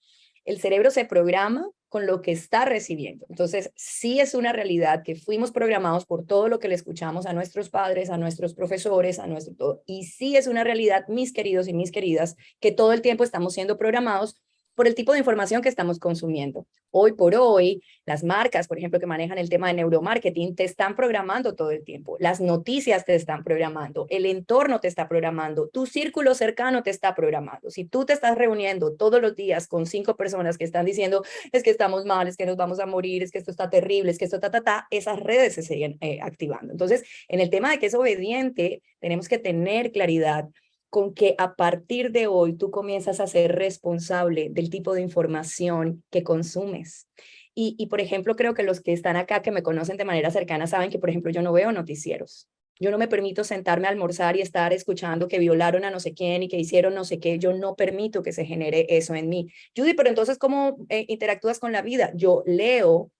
El cerebro se programa con lo que está recibiendo. Entonces, sí es una realidad que fuimos programados por todo lo que le escuchamos a nuestros padres, a nuestros profesores, a nuestro todo. Y sí es una realidad, mis queridos y mis queridas, que todo el tiempo estamos siendo programados por el tipo de información que estamos consumiendo. Hoy por hoy, las marcas, por ejemplo, que manejan el tema de neuromarketing, te están programando todo el tiempo. Las noticias te están programando, el entorno te está programando, tu círculo cercano te está programando. Si tú te estás reuniendo todos los días con 5 personas que están diciendo es que estamos mal, es que nos vamos a morir, es que esto está terrible, es que esto esas redes se siguen activando. Entonces, en el tema de que es obediente, tenemos que tener claridad con que a partir de hoy tú comienzas a ser responsable del tipo de información que consumes. Y, por ejemplo, creo que los que están acá, que me conocen de manera cercana, saben que, por ejemplo, yo no veo noticieros. Yo no me permito sentarme a almorzar y estar escuchando que violaron a no sé quién y que hicieron no sé qué. Yo no permito que se genere eso en mí. Judy, pero entonces, ¿cómo interactúas con la vida? Yo leo,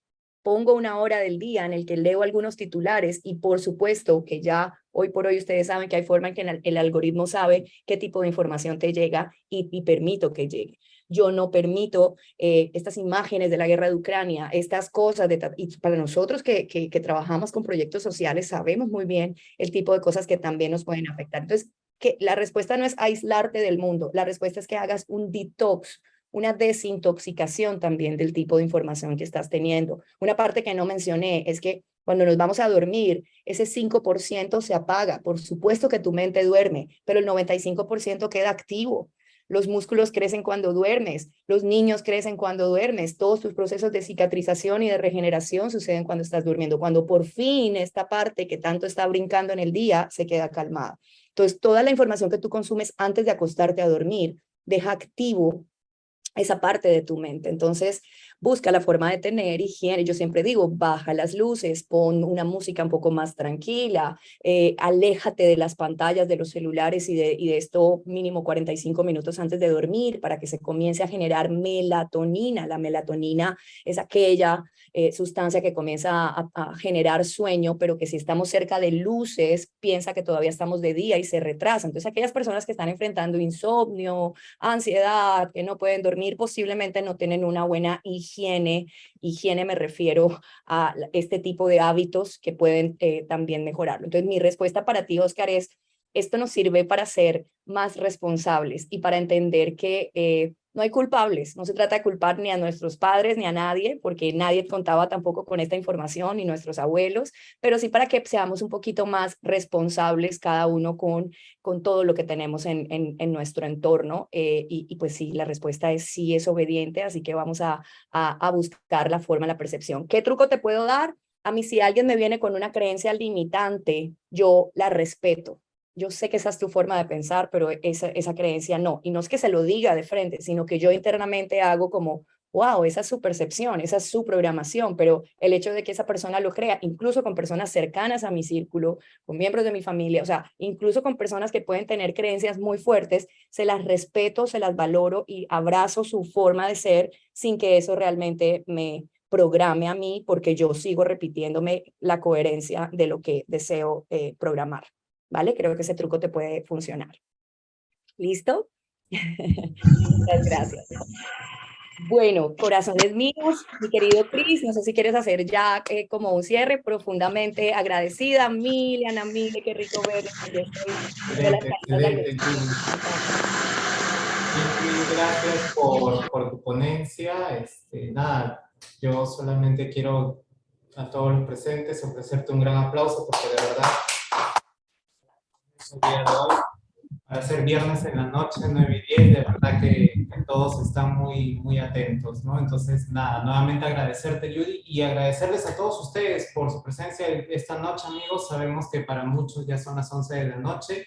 pongo una hora del día en el que leo algunos titulares y por supuesto que ya hoy por hoy ustedes saben que hay forma en que el algoritmo sabe qué tipo de información te llega y permito que llegue. Yo no permito estas imágenes de la guerra de Ucrania, estas cosas, y para nosotros que trabajamos con proyectos sociales sabemos muy bien el tipo de cosas que también nos pueden afectar. Entonces, que la respuesta no es aislarte del mundo, la respuesta es que hagas un detox, una desintoxicación también del tipo de información que estás teniendo. Una parte que no mencioné es que cuando nos vamos a dormir, ese 5% se apaga. Por supuesto que tu mente duerme, pero el 95% queda activo. Los músculos crecen cuando duermes, los niños crecen cuando duermes, todos tus procesos de cicatrización y de regeneración suceden cuando estás durmiendo, cuando por fin esta parte que tanto está brincando en el día se queda calmada. Entonces, toda la información que tú consumes antes de acostarte a dormir deja activo esa parte de tu mente. Entonces, busca la forma de tener higiene. Yo siempre digo, baja las luces, pon una música un poco más tranquila, aléjate de las pantallas, de los celulares y de esto mínimo 45 minutos antes de dormir para que se comience a generar melatonina. La melatonina es aquella sustancia que comienza a generar sueño, pero que si estamos cerca de luces, piensa que todavía estamos de día y se retrasa. Entonces, aquellas personas que están enfrentando insomnio, ansiedad, que no pueden dormir, posiblemente no tienen una buena higiene. Higiene me refiero a este tipo de hábitos que pueden también mejorarlo. Entonces, mi respuesta para ti, Oscar, es: esto nos sirve para ser más responsables y para entender que no hay culpables. No se trata de culpar ni a nuestros padres ni a nadie, porque nadie contaba tampoco con esta información, ni nuestros abuelos, pero sí para que seamos un poquito más responsables cada uno con todo lo que tenemos en nuestro entorno. Y pues sí, la respuesta es sí, es obediente, así que vamos a buscar la forma, la percepción. ¿Qué truco te puedo dar? A mí, si alguien me viene con una creencia limitante, yo la respeto. Yo sé que esa es tu forma de pensar, pero esa creencia no. Y no es que se lo diga de frente, sino que yo internamente hago como, wow, esa es su percepción, esa es su programación, pero el hecho de que esa persona lo crea, incluso con personas cercanas a mi círculo, con miembros de mi familia, o sea, incluso con personas que pueden tener creencias muy fuertes, se las respeto, se las valoro y abrazo su forma de ser sin que eso realmente me programe a mí, porque yo sigo repitiéndome la coherencia de lo que deseo programar. ¿Vale? Creo que ese truco te puede funcionar. ¿Listo? Muchas gracias. Bueno, corazones míos, mi querido Cris, no sé si quieres hacer ya como un cierre. Profundamente agradecida. Mile, Ana Mile, qué rico verles. Aquí estoy. Excelente. Gracias por tu ponencia. Nada, yo solamente quiero a todos los presentes ofrecerte un gran aplauso, porque de verdad el día de hoy, para ser viernes en la noche, 9:10, de verdad que todos están muy, muy atentos, ¿no? Entonces, nada, nuevamente agradecerte, Judy, y agradecerles a todos ustedes por su presencia esta noche, amigos. Sabemos que para muchos ya son las 11 de la noche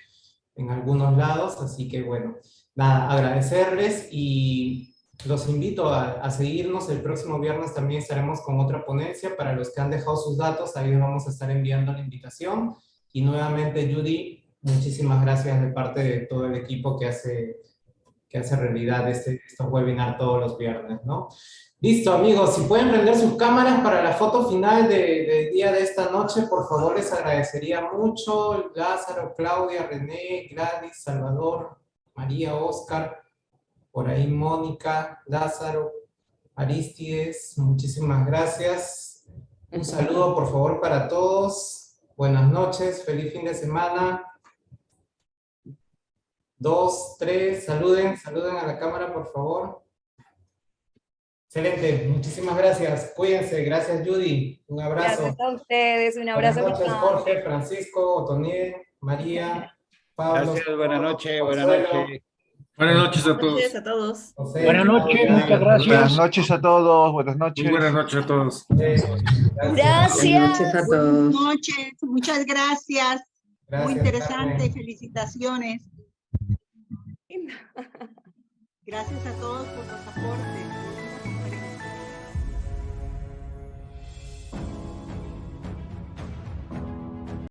en algunos lados, así que bueno, nada, agradecerles y los invito a seguirnos. El próximo viernes también estaremos con otra ponencia. Para los que han dejado sus datos, ahí les vamos a estar enviando la invitación. Y nuevamente, Judy, muchísimas gracias de parte de todo el equipo que hace realidad estos webinars todos los viernes, ¿no? Listo, amigos, si pueden prender sus cámaras para la foto final del día de esta noche, por favor, les agradecería mucho. Lázaro, Claudia, René, Gladys, Salvador, María, Oscar, por ahí Mónica, Lázaro, Aristides, muchísimas gracias. Un saludo, por favor, para todos. Buenas noches, feliz fin de semana. 2, 3, saluden a la cámara, por favor. Excelente, muchísimas gracias. Cuídense, gracias, Judy. Un abrazo. Gracias a ustedes, un abrazo. Buenas noches, Jorge, Francisco, Otoniel, María, Pablo. Gracias, buenas noches, buenas noches. Buenas noches a todos. Buenas noches a todos. José, Buenas noches, Claudia, muchas gracias. Buenas noches a todos, buenas noches. Muy buenas noches a todos. Gracias. Buenas noches a todos. Buenas noches, muchas gracias. Gracias, Muy interesante, Carmen. felicitaciones. Gracias a todos por los aportes.